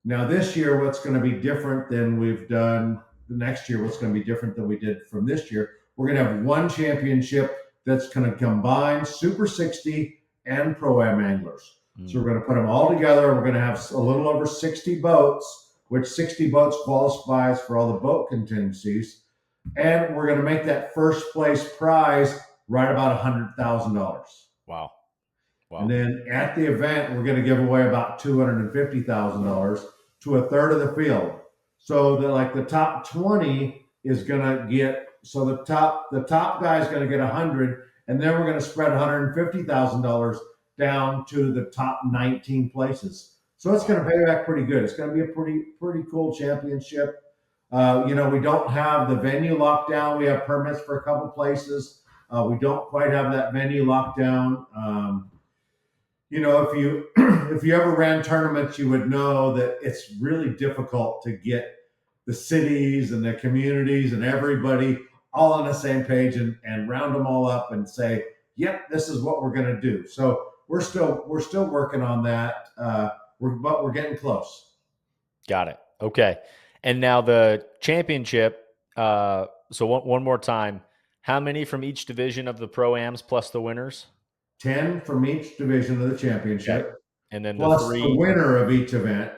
Now this year, what's going to be different than we've done the next year, what's going to be different than we did from this year, we're going to have one championship that's going to combine Super 60 and Pro-Am anglers. So we're going to put them all together. We're going to have a little over 60 boats, which 60 boats qualifies for all the boat contingencies. And we're going to make that first place prize right about $100,000. Wow. And then at the event, we're going to give away about $250,000 to a third of the field. So that like the top 20 is going to get, so the top guy is going to get 100, and then we're going to spread $150,000 down to the top 19 places. So it's going to pay back pretty good. It's going to be a pretty cool championship. We don't have the venue locked down. We have permits for a couple places. We don't quite have that venue locked down. If you ever ran tournaments, you would know that it's really difficult to get the cities and the communities and everybody all on the same page and round them all up and say, yep, this is what we're going to do. So we're still working on that. we're getting close. Got it. Okay. And now the championship. So one more time, how many from each division of the pro-ams plus the winners? 10 from each division of the Okay. championship, And then the plus the three. winner of each event.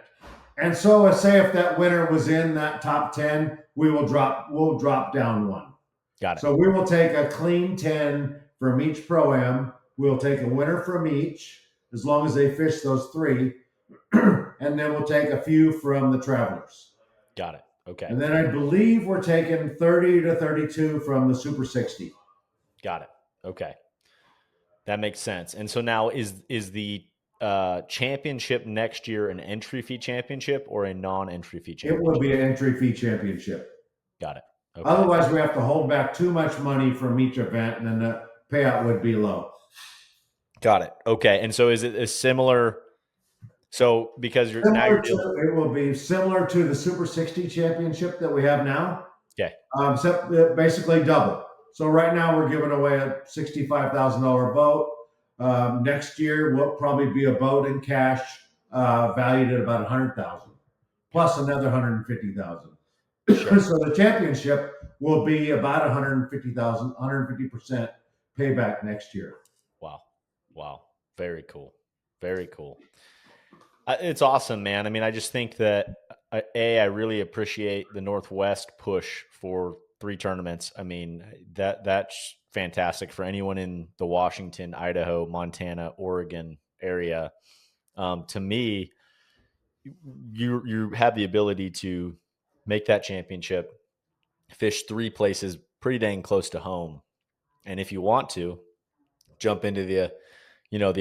And so let's say if that winner was in that top 10, we'll drop down one. Got it. So we will take a clean 10 from each pro-am. We'll take a winner from each, as long as they fish those three. And then we'll take a few from the travelers. Got it. Okay. And then I believe we're taking 30 to 32 from the Super 60. Got it. Okay. That makes sense. And so now is the championship next year an entry fee championship or a non-entry fee It championship? will be an entry fee championship. Got it. Okay. Otherwise, we have to hold back too much money from each event, and then the payout would be low. Got it. Okay. And so is it a similar? So because you're It will be similar to the Super 60 championship that we have now. Okay. Except basically double. So right now we're giving away a $65,000 boat. Next year will probably be a boat in cash valued at about $100,000, plus another $150,000. Sure. So the championship will be about $150,000, 150% payback next year. Wow. Very cool. Very cool. It's awesome, man. I mean, I just think that I really appreciate the Northwest push for 3 tournaments. I mean, that's fantastic for anyone in the Washington, Idaho, Montana, Oregon area. To me, you have the ability to make that championship, fish 3 places pretty dang close to home, and if you want to, jump into the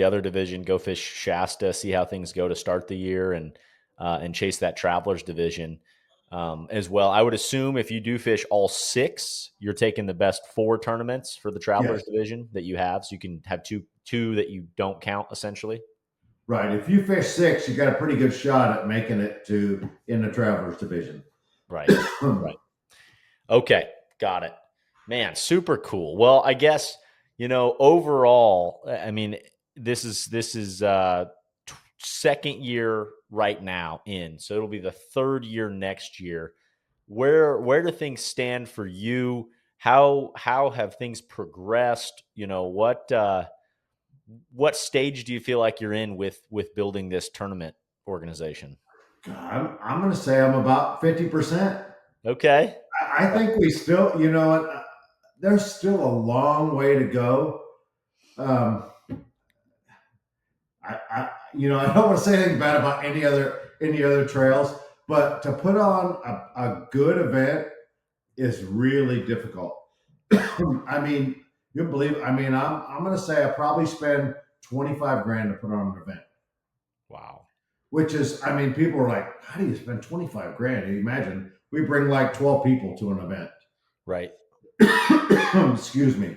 other division, go fish Shasta, see how things go to start the year, and chase that Travelers division as well. I would assume if you do fish all 6, you're taking the best 4 tournaments for the Travelers division that you have, so you can have two that you don't count essentially. Right. If you fish 6, you got a pretty good shot at making it in the Travelers division. Right. Right. Okay. Got it. Man, super cool. Well, I guess, overall, I mean, this is second year right now in, so it'll be the 3rd year next year. Where do things stand for you? How have things progressed? What stage do you feel like you're in with building this tournament organization? I'm going to say I'm about 50%. Okay. I think we still, there's still a long way to go. I don't want to say anything bad about any other trails, but to put on a good event is really difficult. I mean, you believe? I mean, I'm going to say I probably spend 25 grand to put on an event. Wow. Which is, I mean, people are like, how do you spend 25 grand? You imagine we bring like 12 people to an event. Right. Excuse me.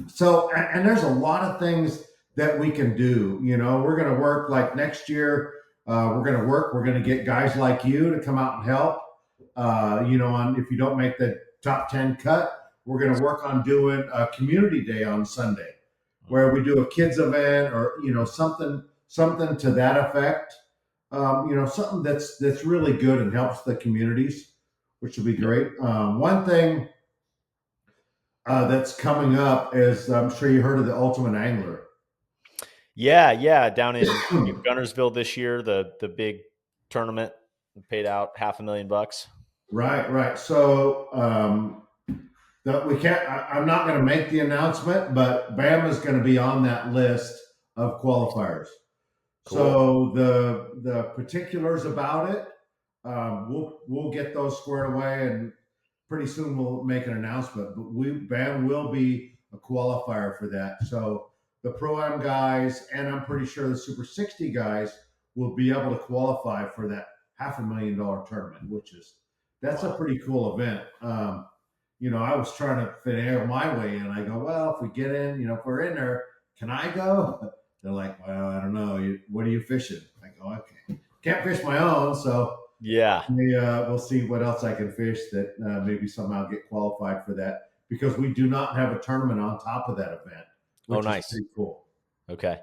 So, and there's a lot of things that we can do. We're going to work like next year. We're going to get guys like you to come out and help. If you don't make the top 10 cut, we're going to work on doing a community day on Sunday where we do a kids event or, something to that effect. Something that's really good and helps the communities, which will be great. One thing that's coming up is, I'm sure you heard of the Ultimate Angler. Yeah, down in Gunnersville this year, the big tournament paid out $500,000. Right. So that we can't. I'm not going to make the announcement, but Bama's going to be on that list of qualifiers. Cool. So the particulars about it, we'll get those squared away, and pretty soon we'll make an announcement. But Bam will be a qualifier for that. So the Pro-Am guys, and I'm pretty sure the Super 60 guys will be able to qualify for that $500,000 tournament, that's a pretty cool event. I was trying to finagle my way in. I go, well, if we get in, if we're in there, can I go? They're like, well, I don't know. What are you fishing? I go, okay, can't fish my own. So yeah, we'll see what else I can fish that maybe somehow get qualified for that, because we do not have a tournament on top of that event, which nice. is pretty cool. Okay.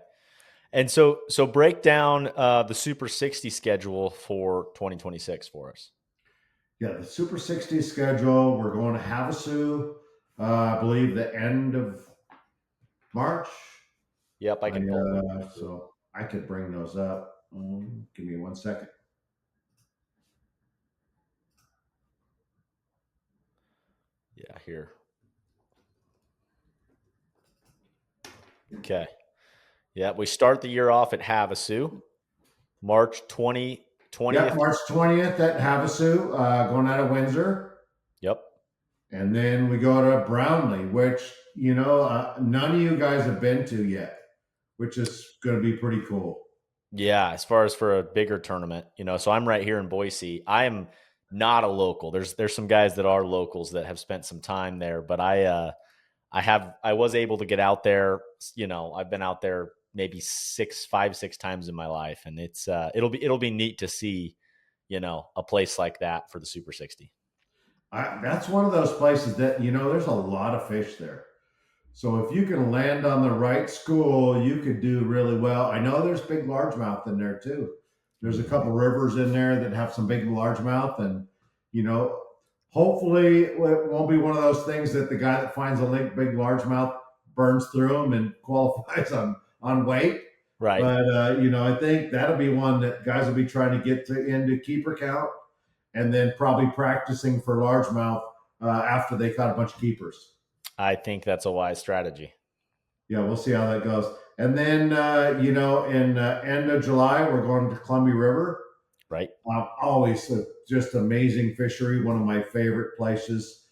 And so break down the Super 60 schedule for 2026 for us. Yeah, the Super 60 schedule. We're going to Havasu, I believe, the end of March. Yep, I can pull them up. So I could bring those up. Give me 1 second. Yeah, here. Okay. Yeah, we start the year off at Havasu, March 20th. Yep, March 20th at Havasu, going out of Windsor. Yep. And then we go to Brownlee, which, none of you guys have been to yet, which is going to be pretty cool. Yeah, as far as for a bigger tournament, so I'm right here in Boise. I am not a local. There's some guys that are locals that have spent some time there, but I was able to get out there. I've been out there maybe 6 times in my life, and it'll be neat to see, a place like that for the Super 60. That's one of those places that, there's a lot of fish there. So if you can land on the right school, you could do really well. I know there's big largemouth in there too. There's a couple rivers in there that have some big largemouth, and you know, hopefully it won't be one of those things that the guy that finds a big largemouth burns through them and qualifies on weight. Right. But I think that'll be one that guys will be trying to get into keeper count, and then probably practicing for largemouth after they caught a bunch of keepers. I think that's a wise strategy. Yeah, we'll see how that goes. And then, in end of July, we're going to Columbia River. Right. Always just amazing fishery, one of my favorite places.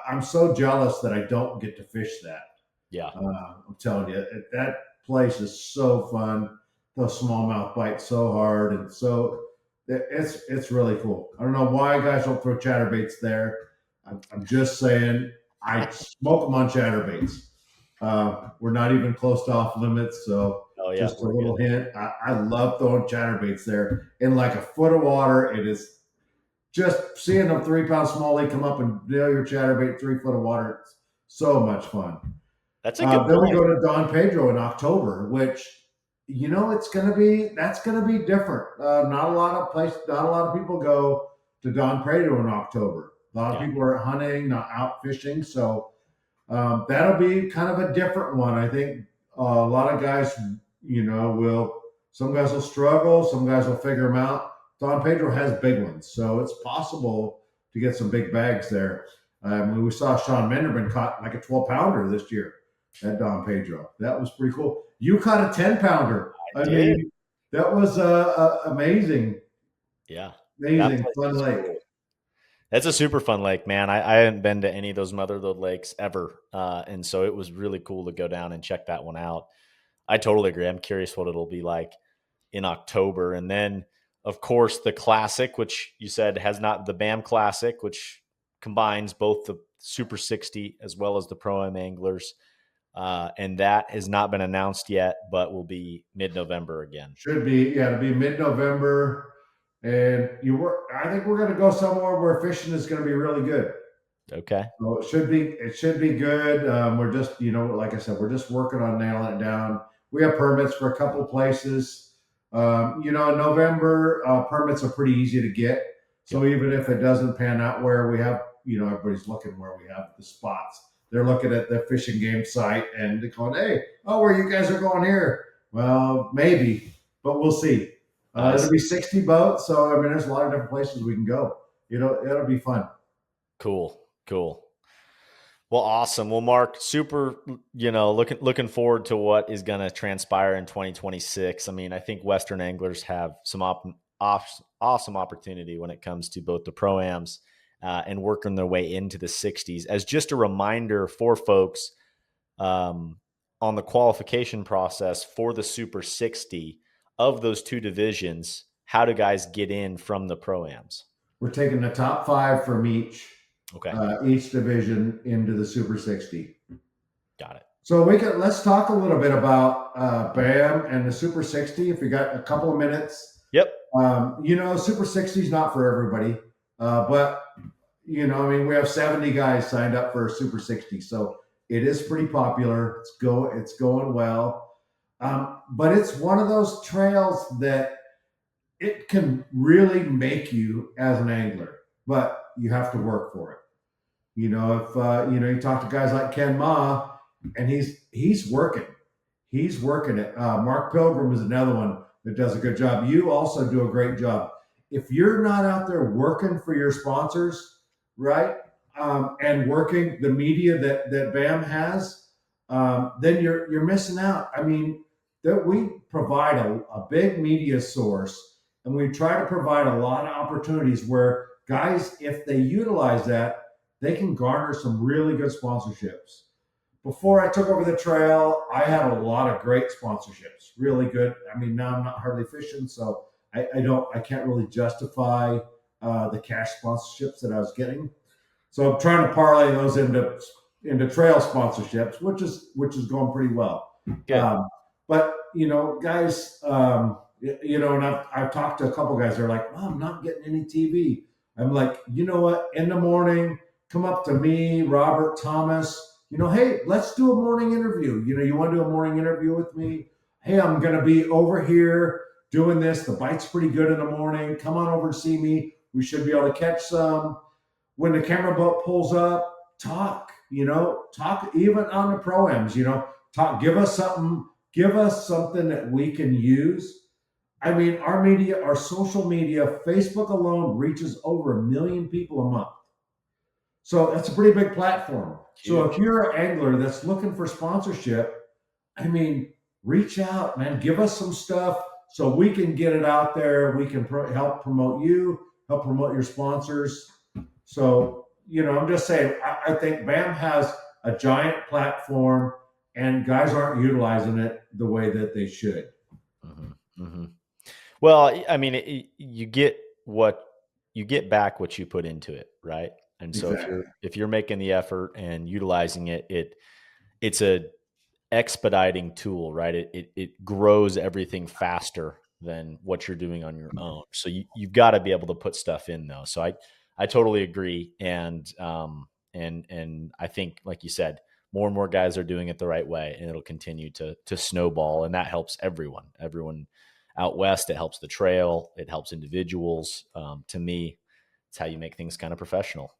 I'm so jealous that I don't get to fish that. Yeah. I'm telling you, that place is so fun. Those smallmouth bite so hard, and so it's really cool. I don't know why guys don't throw chatterbaits there. I'm just saying, I smoke them on chatterbaits. We're not even close to off limits, so Oh yeah, just a little hint. I love throwing chatterbaits there in like a foot of water. It is just seeing them 3 pound smallie come up and nail your chatterbait 3 foot of water. It's so much fun. That's a good Then we point. go to Don Pedro in October, which that's gonna be different. Not a lot of people go to Don Pedro in October. A lot of people are hunting, not out fishing, so that'll be kind of a different one. I think a lot of guys, some guys will struggle, some guys will figure them out. Don Pedro has big ones, so it's possible to get some big bags there. We saw Sean Menderman caught like a 12-pounder this year at Don Pedro. That was pretty cool. You caught a 10-pounder. I mean, that was amazing. Yeah. Amazing fun lake. Cool. That's a super fun lake, man. I hadn't been to any of those mother lode lakes ever. And so it was really cool to go down and check that one out. I totally agree. I'm curious what it'll be like in October. And then, of course, the Classic, which you said has not the BAM Classic, which combines both the Super 60 as well as the Pro-Am anglers. And that has not been announced yet, but will be mid-November again. Should be, yeah, it'll be mid-November. And I think we're going to go somewhere where fishing is going to be really good. Okay. So it should be good. We're just, like I said, we're just working on nailing it down. We have permits for a couple of places. In November, permits are pretty easy to get. So even if it doesn't pan out where we have, everybody's looking where we have the spots. They're looking at the fishing game site and they're going, hey, where you guys are going here? Well, maybe, but we'll see. It'll be 60 boats. So, I mean, there's a lot of different places we can go. It'll be fun. Cool. Well, awesome. Well, Mark, super, looking forward to what is going to transpire in 2026. I mean, I think Western anglers have some awesome opportunity when it comes to both the Pro-Ams and working their way into the 60s. As just a reminder for folks on the qualification process for the Super 60 of those two divisions, how do guys get in from the Pro-Ams? We're taking the top 5 from each. Okay. Each division into the Super 60. Got it. So let's talk a little bit about BAM and the Super 60. If you got a couple of minutes. Yep. Super 60 is not for everybody, but we have 70 guys signed up for a Super 60, so it is pretty popular. It's going well. But it's one of those trails that it can really make you as an angler, but you have to work for it. If you talk to guys like Ken Mah, and he's working. He's working it. Mark Pilgrim is another one that does a good job. You also do a great job. If you're not out there working for your sponsors, right, and working the media that BAM has, then you're missing out. I mean, that we provide a big media source, and we try to provide a lot of opportunities where guys, if they utilize that, they can garner some really good sponsorships. Before I took over the trail, I had a lot of great sponsorships, really good. I mean, now I'm not hardly fishing, so I can't really justify the cash sponsorships that I was getting. So I'm trying to parlay those into trail sponsorships, which is going pretty well. Good. But guys, and I've talked to a couple guys. They're like, "Oh, I'm not getting any TV." I'm like, you know what? In the morning, come up to me, Robert Thomas. Hey, let's do a morning interview. You want to do a morning interview with me? Hey, I'm going to be over here doing this. The bite's pretty good in the morning. Come on over and see me. We should be able to catch some. When the camera boat pulls up, talk even on the proams, talk, give us something that we can use. I mean, our media, our social media, Facebook alone reaches over 1 million people a month. So that's a pretty big platform. So if Huge. you're an angler that's looking for sponsorship, I mean, reach out, man. Give us some stuff so we can get it out there. We can help promote you, help promote your sponsors. So, I'm just saying, I think BAM has a giant platform, and guys aren't utilizing it the way that they should. Mm-hmm. Mm-hmm. Well, I mean, you get back what you put into it, right? And so Exactly. if you're making the effort and utilizing it, it's a expediting tool, right? It grows everything faster than what you're doing on your own. So you've got to be able to put stuff in though. So I totally agree. And I think, like you said, more and more guys are doing it the right way, and it'll continue to snowball, and that helps everyone out west. It helps the trail. It helps individuals. To me, it's how you make things kind of professional.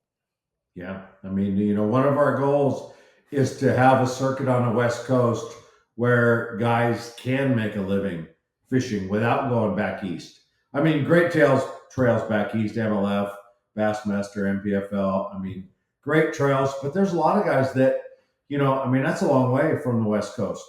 Yeah. I mean, one of our goals is to have a circuit on the West Coast where guys can make a living fishing without going back east. I mean, great trails back east, MLF, Bassmaster, MPFL. I mean, great trails, but there's a lot of guys that, I mean, that's a long way from the West Coast.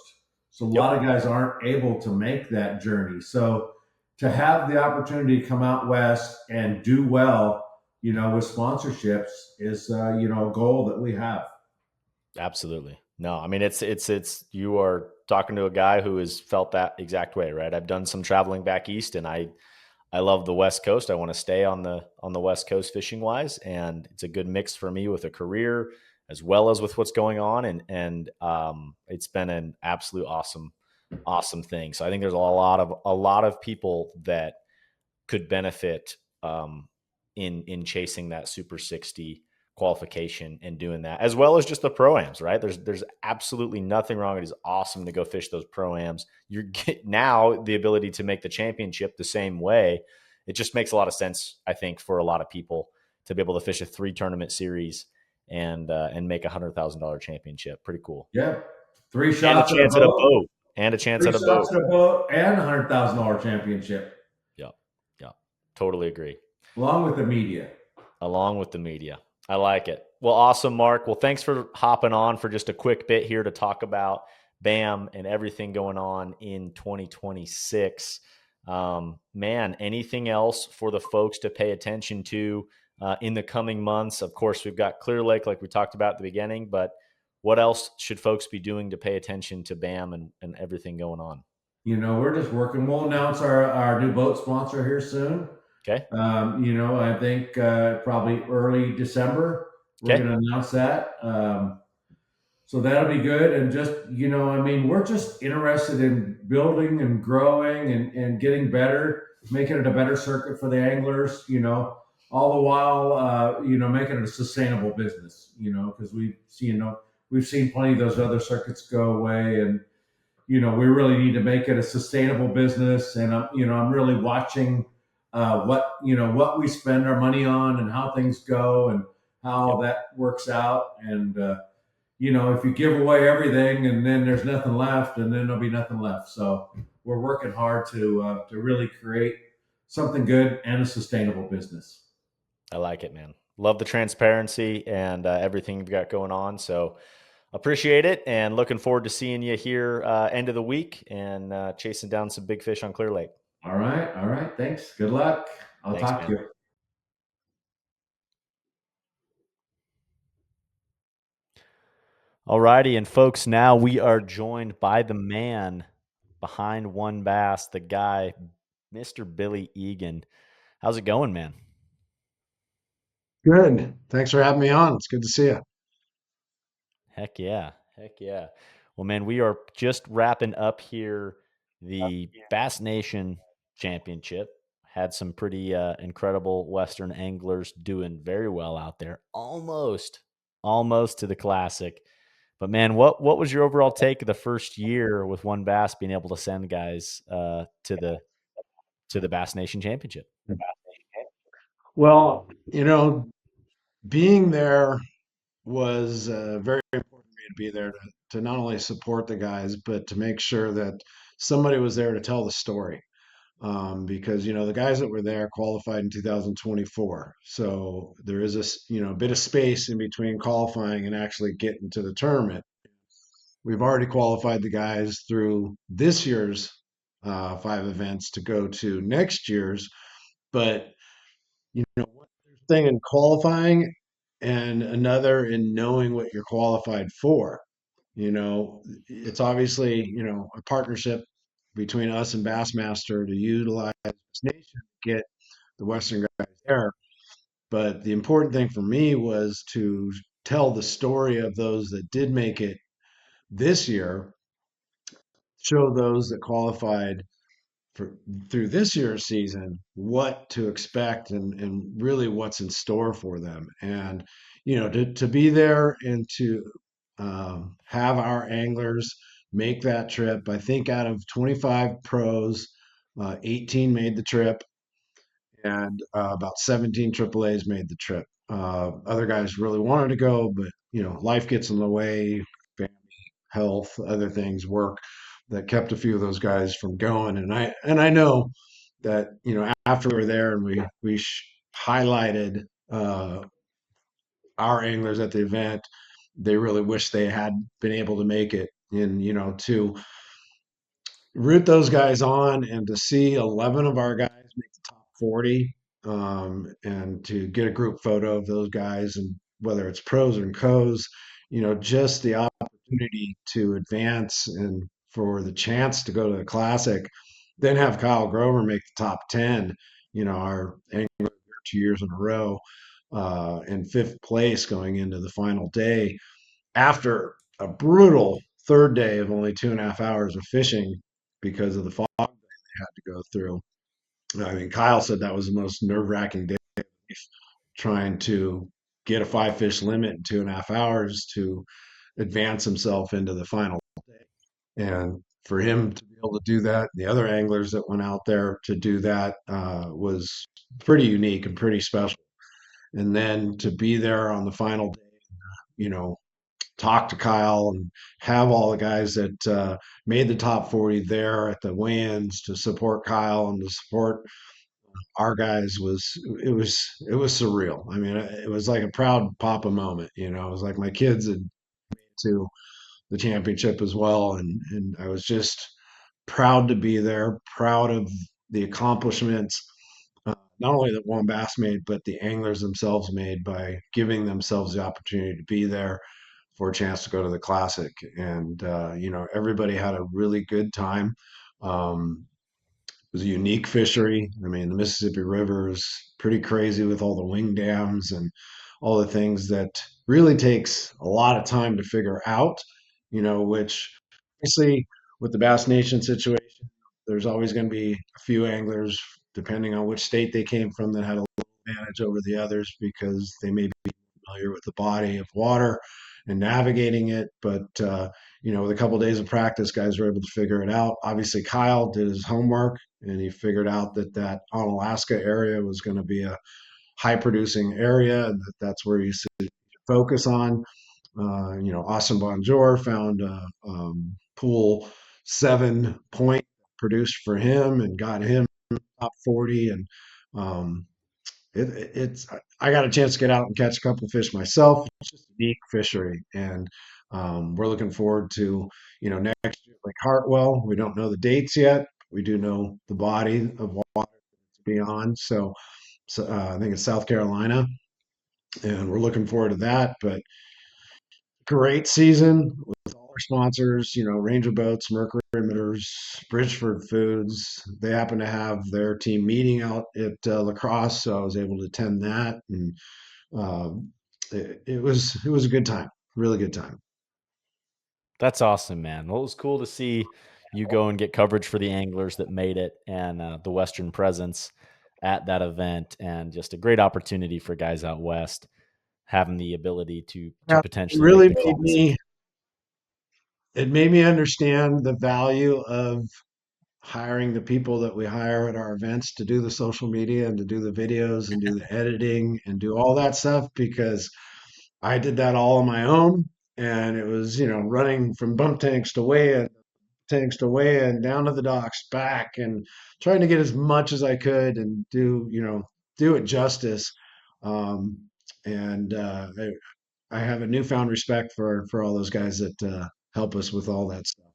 So a Yep. lot of guys aren't able to make that journey. So to have the opportunity to come out west and do well, with sponsorships is a goal that we have. Absolutely. No, I mean it's you are talking to a guy who has felt that exact way, right? I've done some traveling back east, and I love the West Coast. I want to stay on the West Coast fishing wise, and it's a good mix for me with a career as well as with what's going on, and it's been an absolute awesome thing. So I think there's a lot of people that could benefit in chasing that Super 60 qualification and doing that, as well as just the pro-ams, right? There's absolutely nothing wrong. It is awesome to go fish those pro-ams. You get now the ability to make the championship the same way. It just makes a lot of sense, I think, for a lot of people to be able to fish a 3 tournament series and make $100,000 championship. Pretty cool. Yeah, three And a shots at a chance at a boat, boat. And a chance three at a boat. shots at a boat, and $100,000 championship, Yeah. Yeah. Totally agree. along with the media. Along with the media. I like it. Well, awesome, Mark. Well, thanks for hopping on for just a quick bit here to talk about BAM and everything going on in 2026. Man, anything else for the folks to pay attention to in the coming months? Of course, we've got Clear Lake, like we talked about at the beginning, but what else should folks be doing to pay attention to BAM and everything going on? We're just working. We'll announce our new boat sponsor here soon. Okay. I think probably early December we're Okay. going to announce that. So that'll be good. And just, I mean, we're just interested in building and growing and getting better, making it a better circuit for the anglers, all the while, making it a sustainable business, because we've seen plenty of those other circuits go away. And, we really need to make it a sustainable business. And I'm really watching what we spend our money on and how things go and how Yep. that works out. And if you give away everything and then there's nothing left, and then there'll be nothing left. So we're working hard to really create something good and a sustainable business. I like it, man. Love the transparency and everything you've got going on. So appreciate it, and looking forward to seeing you here end of the week and chasing down some big fish on Clear Lake. All right, all right. Thanks. Good luck. I'll Thanks, talk to man. you. All righty, and folks, now we are joined by the man behind One Bass, the guy, Mr. Billy Egan. How's it going, man? Good. Thanks for having me on. It's good to see you. Heck yeah. Heck yeah. Well, man, we are just wrapping up here the Bass Nation Championship. Had some pretty incredible Western anglers doing very well out there. Almost to the classic. But man, what was your overall take of the first year with One Bass being able to send guys to the Bass Nation Championship? Well, being there was very important for me to be there to not only support the guys, but to make sure that somebody was there to tell the story. Because, the guys that were there qualified in 2024. So there is a bit of space in between qualifying and actually getting to the tournament. We've already qualified the guys through this year's 5 events to go to next year's, but one thing in qualifying and another in knowing what you're qualified for. It's obviously, a partnership between us and Bassmaster to utilize this nation to get the Western guys there. But the important thing for me was to tell the story of those that did make it this year, show those that qualified for through this year's season what to expect and really what's in store for them. And to be there and to have our anglers make that trip. I think out of 25 pros, 18 made the trip, and about 17 AAAs made the trip. Other guys really wanted to go, but life gets in the way, family, health, other things, work, that kept a few of those guys from going. And I know that after we were there and we highlighted our anglers at the event, they really wish they had been able to make it. And to root those guys on and to see 11 of our guys make the top 40, and to get a group photo of those guys, and whether it's pros or cos, just the opportunity to advance and for the chance to go to the classic, then have Kyle Grover make the top 10, our angler 2 years in a row, in fifth place going into the final day after a brutal third day of only 2.5 hours of fishing because of the fog they had to go through. I mean, Kyle said that was the most nerve-wracking day, trying to get a 5 fish limit in 2.5 hours to advance himself into the final day. And for him to be able to do that, the other anglers that went out there to do that, was pretty unique and pretty special. And then to be there on the final day, you know, talk to Kyle and have all the guys that made the top 40 there at the weigh-ins to support Kyle and to support our guys was surreal. I mean, it was like a proud papa moment. It was like my kids had to the championship as well, and I was just proud to be there, proud of the accomplishments. Not only that One Bass made, but the anglers themselves made by giving themselves the opportunity to be there for a chance to go to the classic. And everybody had a really good time. It was a unique fishery. I mean, the Mississippi River is pretty crazy with all the wing dams and all the things that really takes a lot of time to figure out, which obviously with the Bass Nation situation, there's always going to be a few anglers, depending on which state they came from, that had a little advantage over the others because they may be familiar with the body of water and navigating it. But with a couple of days of practice, guys were able to figure it out. Obviously, Kyle did his homework and he figured out that Onalaska area was going to be a high producing area, and that's where you should focus on. Austin Bonjour found a pool 7 point produced for him and got him top 40. And um, it's I got a chance to get out and catch a couple of fish myself. It's just a unique fishery, and we're looking forward to next year like Hartwell. We don't know the dates yet. We do know the body of water to be on. So I think it's South Carolina, and we're looking forward to that. But great season with all our sponsors, Ranger Boats, Mercury Emitters, Bridgeford Foods. They happen to have their team meeting out at La Crosse, so I was able to attend that, and it was a good time, really good time. That's awesome, man. Well, it was cool to see you go and get coverage for the anglers that made it and the Western presence at that event, and just a great opportunity for guys out west having the ability to Yeah, it potentially make really the made classic. me understand the value of hiring the people that we hire at our events to do the social media and to do the videos and do the editing and do all that stuff, because I did that all on my own. And it was, running from bump tanks to weigh in, down to the docks, back, and trying to get as much as I could and do it justice. Um, and I have a newfound respect for all those guys that help us with all that stuff.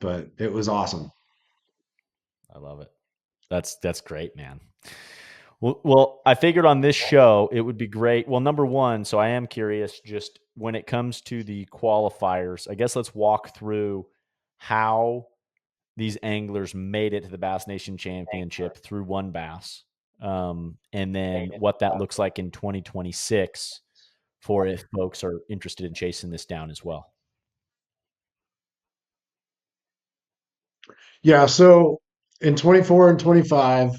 But it was awesome. I love it. That's great, man. Well, I figured on this show it would be great. Well, number one, so I am curious, just when it comes to the qualifiers, I guess let's walk through how these anglers made it to the Bass Nation Championship through one bass, and then what that looks like in 2026 for if folks are interested in chasing this down as well. Yeah, so in 24 and 25,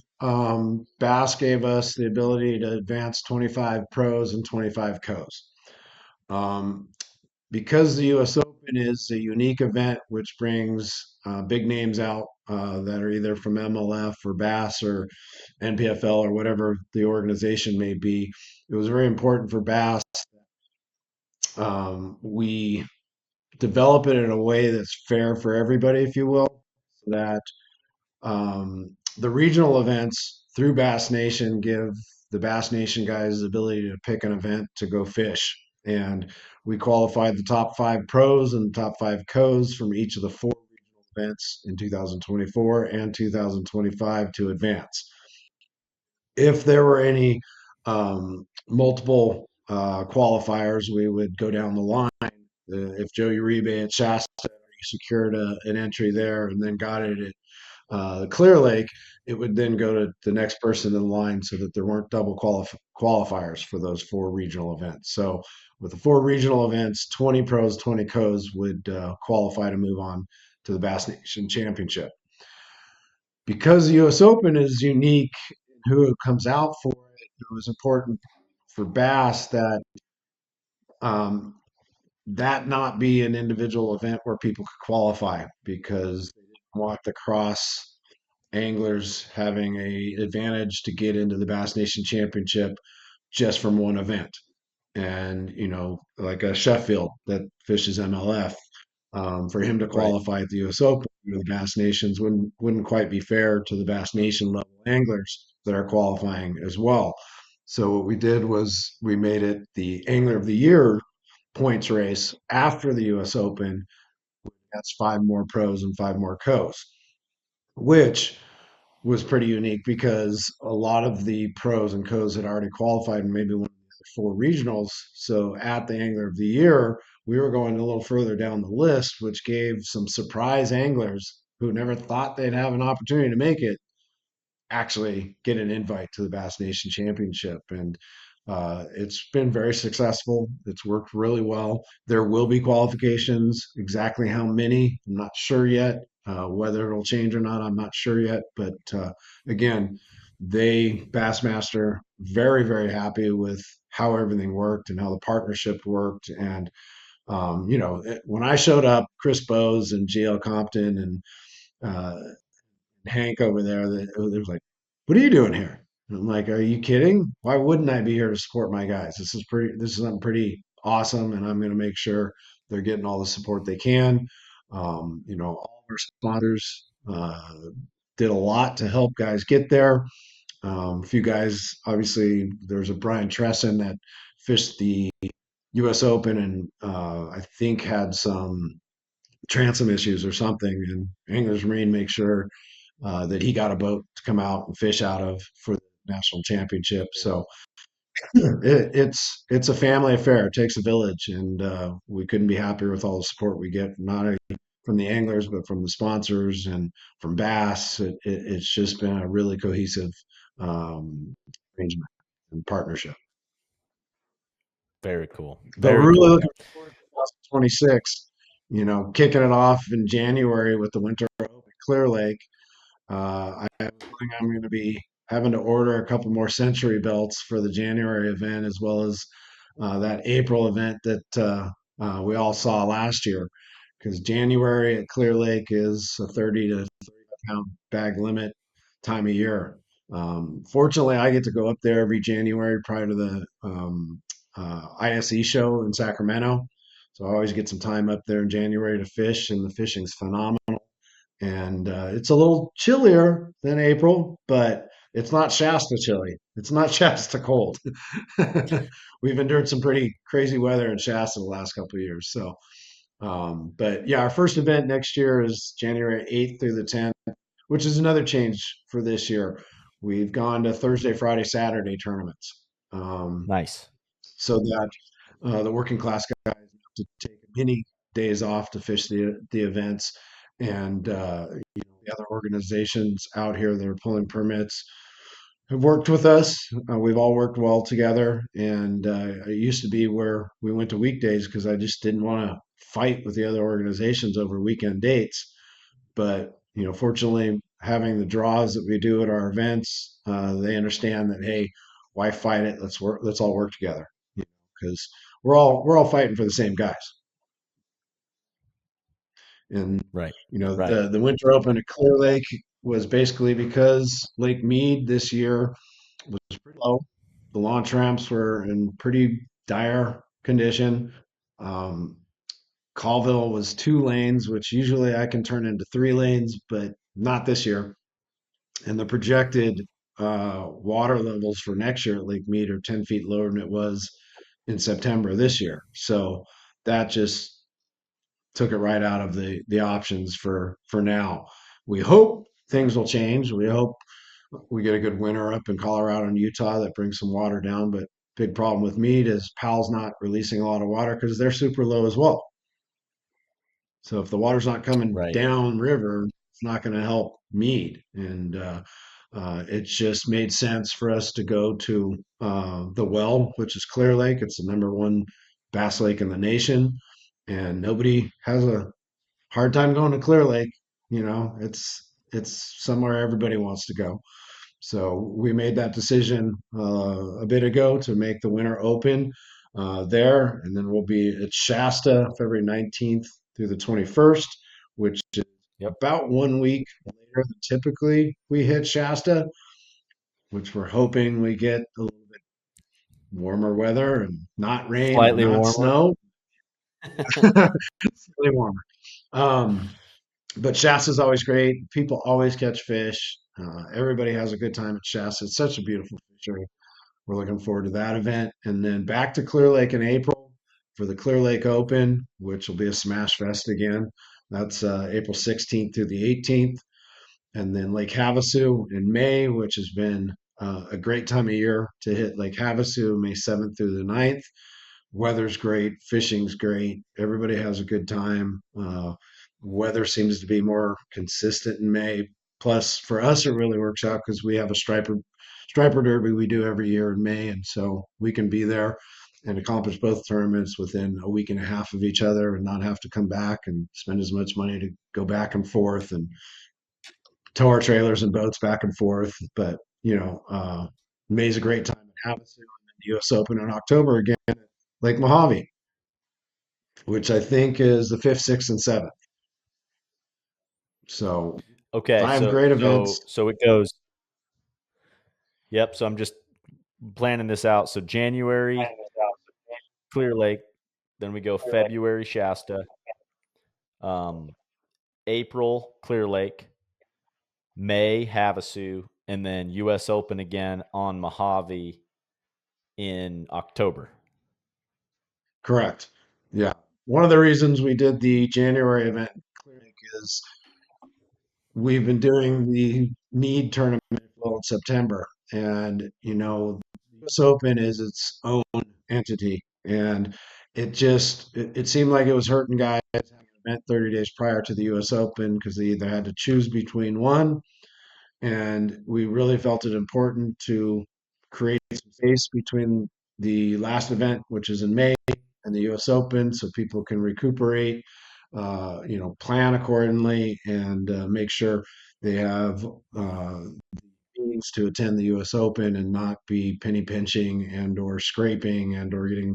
Bass gave us the ability to advance 25 pros and 25 co's. Um, because the U.S. Open is a unique event which brings big names out that are either from MLF or Bass or NPFL or whatever the organization may be, it was very important for Bass. We develop it in a way that's fair for everybody, if you will, so that the regional events through Bass Nation give the Bass Nation guys the ability to pick an event to go fish. And we qualified the top 5 pros and the top 5 co's from each of the 4 regional events in 2024 and 2025 to advance. If there were any multiple qualifiers, we would go down the line. If Joe Uribe at Shasta secured an entry there and then got it at Clear Lake, it would then go to the next person in line so that there weren't double qualifiers for those 4 regional events. So with the 4 regional events, 20 pros, 20 co's would qualify to move on to the Bass Nation Championship. Because the U.S. Open is unique in who comes out for it, it was important for Bass um, that not be an individual event where people could qualify, because they didn't want the cross anglers having a advantage to get into the Bass Nation Championship just from one event. And like a Sheffield that fishes MLF, for him to Right. qualify at the U.S. Open or the Bass Nations wouldn't quite be fair to the Bass Nation level anglers that are qualifying as well. So what we did was we made it the Angler of the Year points race after the U.S. Open. That's 5 more pros and 5 more co's, which was pretty unique because a lot of the pros and co's had already qualified and maybe one of the 4 regionals. So at the Angler of the Year, we were going a little further down the list, which gave some surprise anglers who never thought they'd have an opportunity to make it actually get an invite to the Bass Nation Championship. And it's been very successful. It's worked really well. There will be qualifications. Exactly how many, I'm not sure yet. Whether it'll change or not, I'm not sure yet. But again, Bassmaster, very, very happy with how everything worked and how the partnership worked. And when I showed up, Chris Bowes and GL Compton and uh, Hank over there, they was like, "What are you doing here?" And I'm like, "Are you kidding? Why wouldn't I be here to support my guys? This is something pretty awesome, and I'm going to make sure they're getting all the support they can." All of our sponsors did a lot to help guys get there. A few guys, obviously, there's a Brian Tresson that fished the U.S. Open and I think had some transom issues or something, and Anglers Marine make sure that he got a boat to come out and fish out of for the national championship. So it's a family affair. It takes a village, and we couldn't be happier with all the support we get, not only from the anglers but from the sponsors and from Bass. It's just been a really cohesive arrangement and partnership. Very cool. But Very we're really cool. looking forward to 2026. Kicking it off in January with the Winter Open at Clear Lake. I have a feeling I'm going to be having to order a couple more Century belts for the January event, as well as that April event that we all saw last year. Because January at Clear Lake is a 30 to 35-pound bag limit time of year. Fortunately, I get to go up there every January prior to the ISE show in Sacramento. So I always get some time up there in January to fish, and the fishing's phenomenal. And it's a little chillier than April, but it's not Shasta chilly. It's not Shasta cold. We've endured some pretty crazy weather in Shasta the last couple of years. So, but yeah, our first event next year is January 8th through the 10th, which is another change for this year. We've gone to Thursday, Friday, Saturday tournaments. Nice. So that the working class guys have to take many days off to fish the events, and the other organizations out here that are pulling permits have worked with us. We've all worked well together, and it used to be where we went to weekdays because I just didn't want to fight with the other organizations over weekend dates. But fortunately, having the draws that we do at our events, they understand that, hey, why fight it? Let's work. Let's all work together because we're all fighting for the same guys. And Right. Right. the Winter Open at Clear Lake was basically because Lake Mead this year was pretty low. The launch ramps were in pretty dire condition. Um, Colville was 2 lanes, which usually I can turn into 3 lanes, but not this year. And the projected water levels for next year at Lake Mead are 10 feet lower than it was in September this year. So that just took it right out of the options for now. We hope things will change. We hope we get a good winter up in Colorado and Utah that brings some water down. But big problem with Mead is Powell's not releasing a lot of water because they're super low as well. So if the water's not coming Right. down river, it's not going to help Mead. And it just made sense for us to go to the well, which is Clear Lake. It's the #1 bass lake in the nation, and nobody has a hard time going to Clear Lake. It's somewhere everybody wants to go. So we made that decision a bit ago to make the Winter Open there, and then we'll be at Shasta February 19th through the 21st, which is Yep. about 1 week later than typically we hit Shasta, which we're hoping we get a little bit warmer weather and not rain and Slightly not warmer. snow. Slightly warmer. But Shasta's always great. People always catch fish. Everybody has a good time at Shasta. It's such a beautiful fishery. We're looking forward to that event. And then back to Clear Lake in April for the Clear Lake Open, which will be a smash fest again. That's April 16th through the 18th. And then Lake Havasu in May, which has been a great time of year to hit Lake Havasu, May 7th through the 9th. Weather's great, fishing's great, everybody has a good time. Weather seems to be more consistent in May. Plus, for us, it really works out because we have a striper derby we do every year in May, and so we can be there and accomplish both tournaments within a week and a half of each other, and not have to come back and spend as much money to go back and forth and tow our trailers and boats back and forth. But May's a great time in Havasu. the U.S. Open in October again at Lake Mojave, which I think is the 5th, 6th, and 7th. So Okay, 5 so great so events. so it goes. Yep. So I'm just planning this out. So January, Clear Lake, then we go February Shasta, um, April Clear Lake, May Havasu, and then U.S. Open again on Mojave in October. Correct. Yeah. One of the reasons we did the January event in Clear Lake is we've been doing the mead tournament well in September, and the U.S. Open is its own entity, and it seemed like it was hurting guys having an event 30 days prior to the U.S. Open because they either had to choose between one, and we really felt it important to create some space between the last event, which is in May, and the U.S. Open, so people can recuperate, plan accordingly, and make sure they have means to attend the U.S. Open and not be penny pinching and or scraping and or getting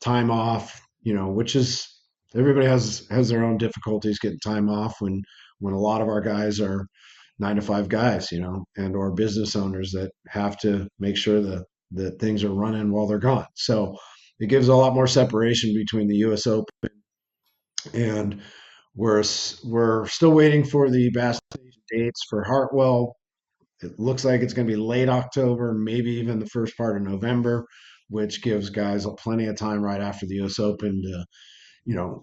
time off. Which is everybody has their own difficulties getting time off when a lot of our guys are 9 to 5 guys, and or business owners that have to make sure that things are running while they're gone. So it gives a lot more separation between the U.S. Open and we're still waiting for the Bass Station dates for Hartwell. It looks like it's going to be late October, maybe even the first part of November, which gives guys plenty of time right after the U.S. Open to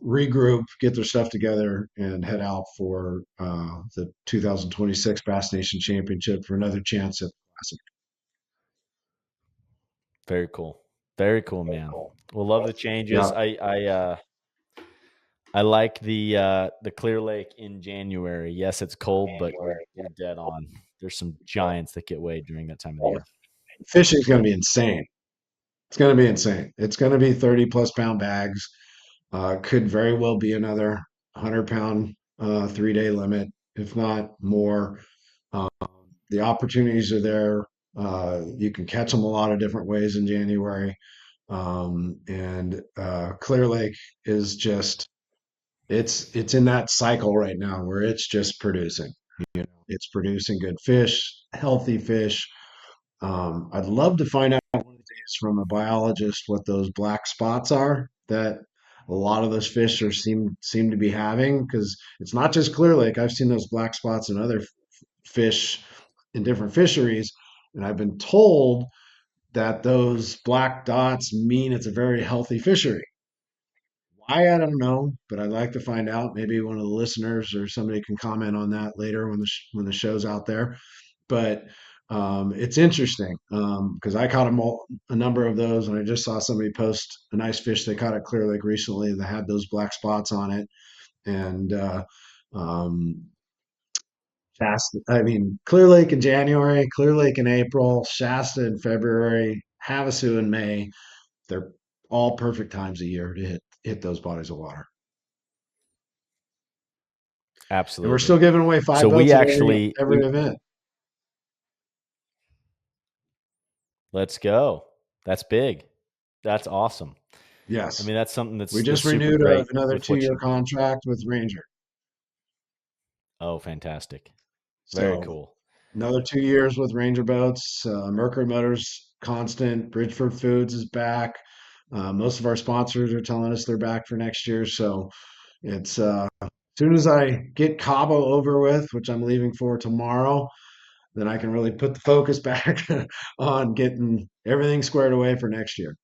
regroup, get their stuff together, and head out for the 2026 Bass Nation Championship for another chance at the Classic. Very cool. Very cool, man. We'll love the changes. Yeah, I like the Clear Lake in January. Yes, it's cold, but you're dead on. There's some giants that get weighed during that time of the year. fishing is going to be insane. It's going to be insane. It's going to be 30 plus pound bags. Could very well be another 100-pound 3 day limit, if not more. Um, the opportunities are there. You can catch them a lot of different ways in January. And Clear Lake is just it's in that cycle right now where it's just producing. It's producing good fish, healthy fish. I'd love to find out one of these days from a biologist what those black spots are that a lot of those fish seem to be having because it's not just Clear Lake. I've seen those black spots in other fish in different fisheries, and I've been told that those black dots mean it's a very healthy fishery. Why, I don't know, but I'd like to find out. Maybe one of the listeners or somebody can comment on that later when the show's out there. But it's interesting because I caught a number of those, and I just saw somebody post a nice fish they caught at Clear Lake recently that had those black spots on it. And um, Shasta, I mean, Clear Lake in January, Clear Lake in April, Shasta in February, Havasu in May. They're all perfect times of year to hit those bodies of water. And we're still Absolutely. giving away five So we boats at actually every event. let's go. That's big. That's awesome. I Yes. mean, that's something We that's just super renewed great another with what 2 year you do. contract with Ranger. Oh, fantastic. Very So cool. another 2 years with Ranger Boats. Mercury Motors constant. Bridgeford Foods is back. Most of our sponsors are telling us they're back for next year. So it's as soon as I get Cabo over with, which I'm leaving for tomorrow, then I can really put the focus back on getting everything squared away for next year.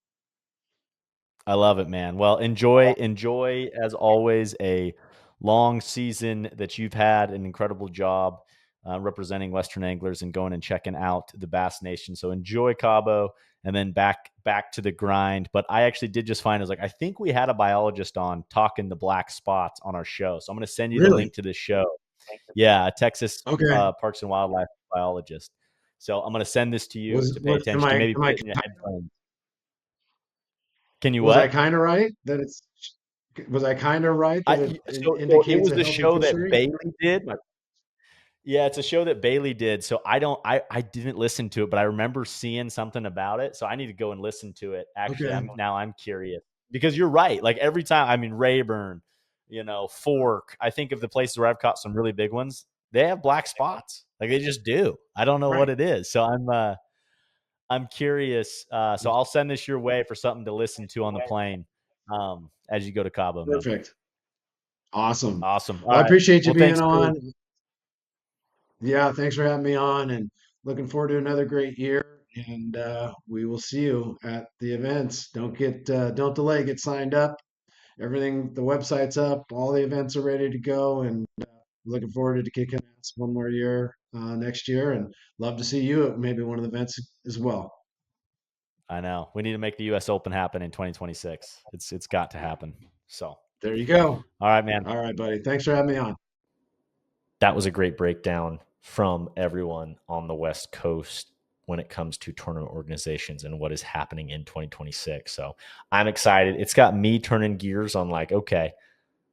I love it, man. Well, enjoy as always a long season that you've had an incredible job representing Western anglers and going and checking out the Bass Nation. So enjoy Cabo and then back to the grind. But I actually did just find, I was like, I think we had a biologist on talking the black spots on our show. So I'm going to send you the Really? link to this show. Yeah, a Texas Okay. Parks and Wildlife biologist. So I'm going to send this to you to pay Am attention to. I Maybe am put I it in your headphones. Can you was I what? kind of right that it's was I kind of right that it So it indicates was a the healthy show that fishery? Bailey did. Yeah, it's a show that Bailey did. So I didn't listen to it, but I remember seeing something about it. So I need to go and listen to it. Actually, Okay. I'm curious because you're right. Like every time, I mean, Rayburn, Fork, I think of the places where I've caught some really big ones. They have black spots. Like they just do. I don't know what Right. it is. So I'm curious. So I'll send this your way for something to listen to on the plane as you go to Cabo, man. Perfect. Awesome. Awesome. All Well, I right. appreciate you Well, being thanks for on. Yeah, thanks for having me on and looking forward to another great year. And we will see you at the events. Don't delay, get signed up. Everything, the website's up, all the events are ready to go, and looking forward to kicking ass one more year next year. And love to see you at maybe one of the events as well. I know. We need to make the US Open happen in 2026. It's got to happen. So, There you go. all right, man. All right, buddy. Thanks for having me on. That was a great breakdown from everyone on the West Coast when it comes to tournament organizations and what is happening in 2026. So, I'm excited. It's got me turning gears on like, okay,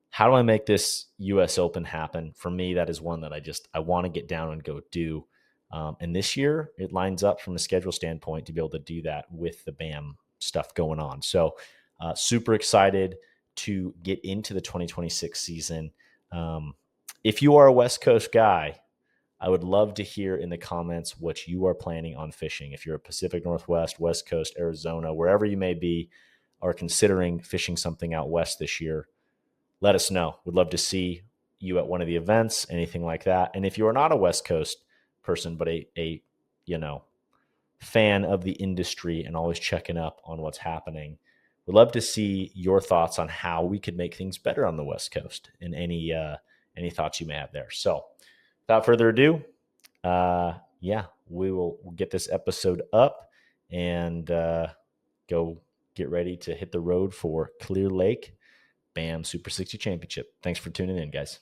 how do I make this US Open happen? For me, that is one that I want to get down and go do. And this year, it lines up from a schedule standpoint to be able to do that with the BAM stuff going on. So, super excited to get into the 2026 season. If you are a West Coast guy, I would love to hear in the comments what you are planning on fishing. If you're a Pacific Northwest, West Coast, Arizona, wherever you may be, are considering fishing something out west this year, let us know. We'd love to see you at one of the events, anything like that. And if you are not a West Coast person, but a fan of the industry and always checking up on what's happening, we'd love to see your thoughts on how we could make things better on the West Coast and any thoughts you may have there. So, without further ado, yeah, we'll get this episode up and go get ready to hit the road for Clear Lake BAM Super 60 Championship. Thanks for tuning in, guys.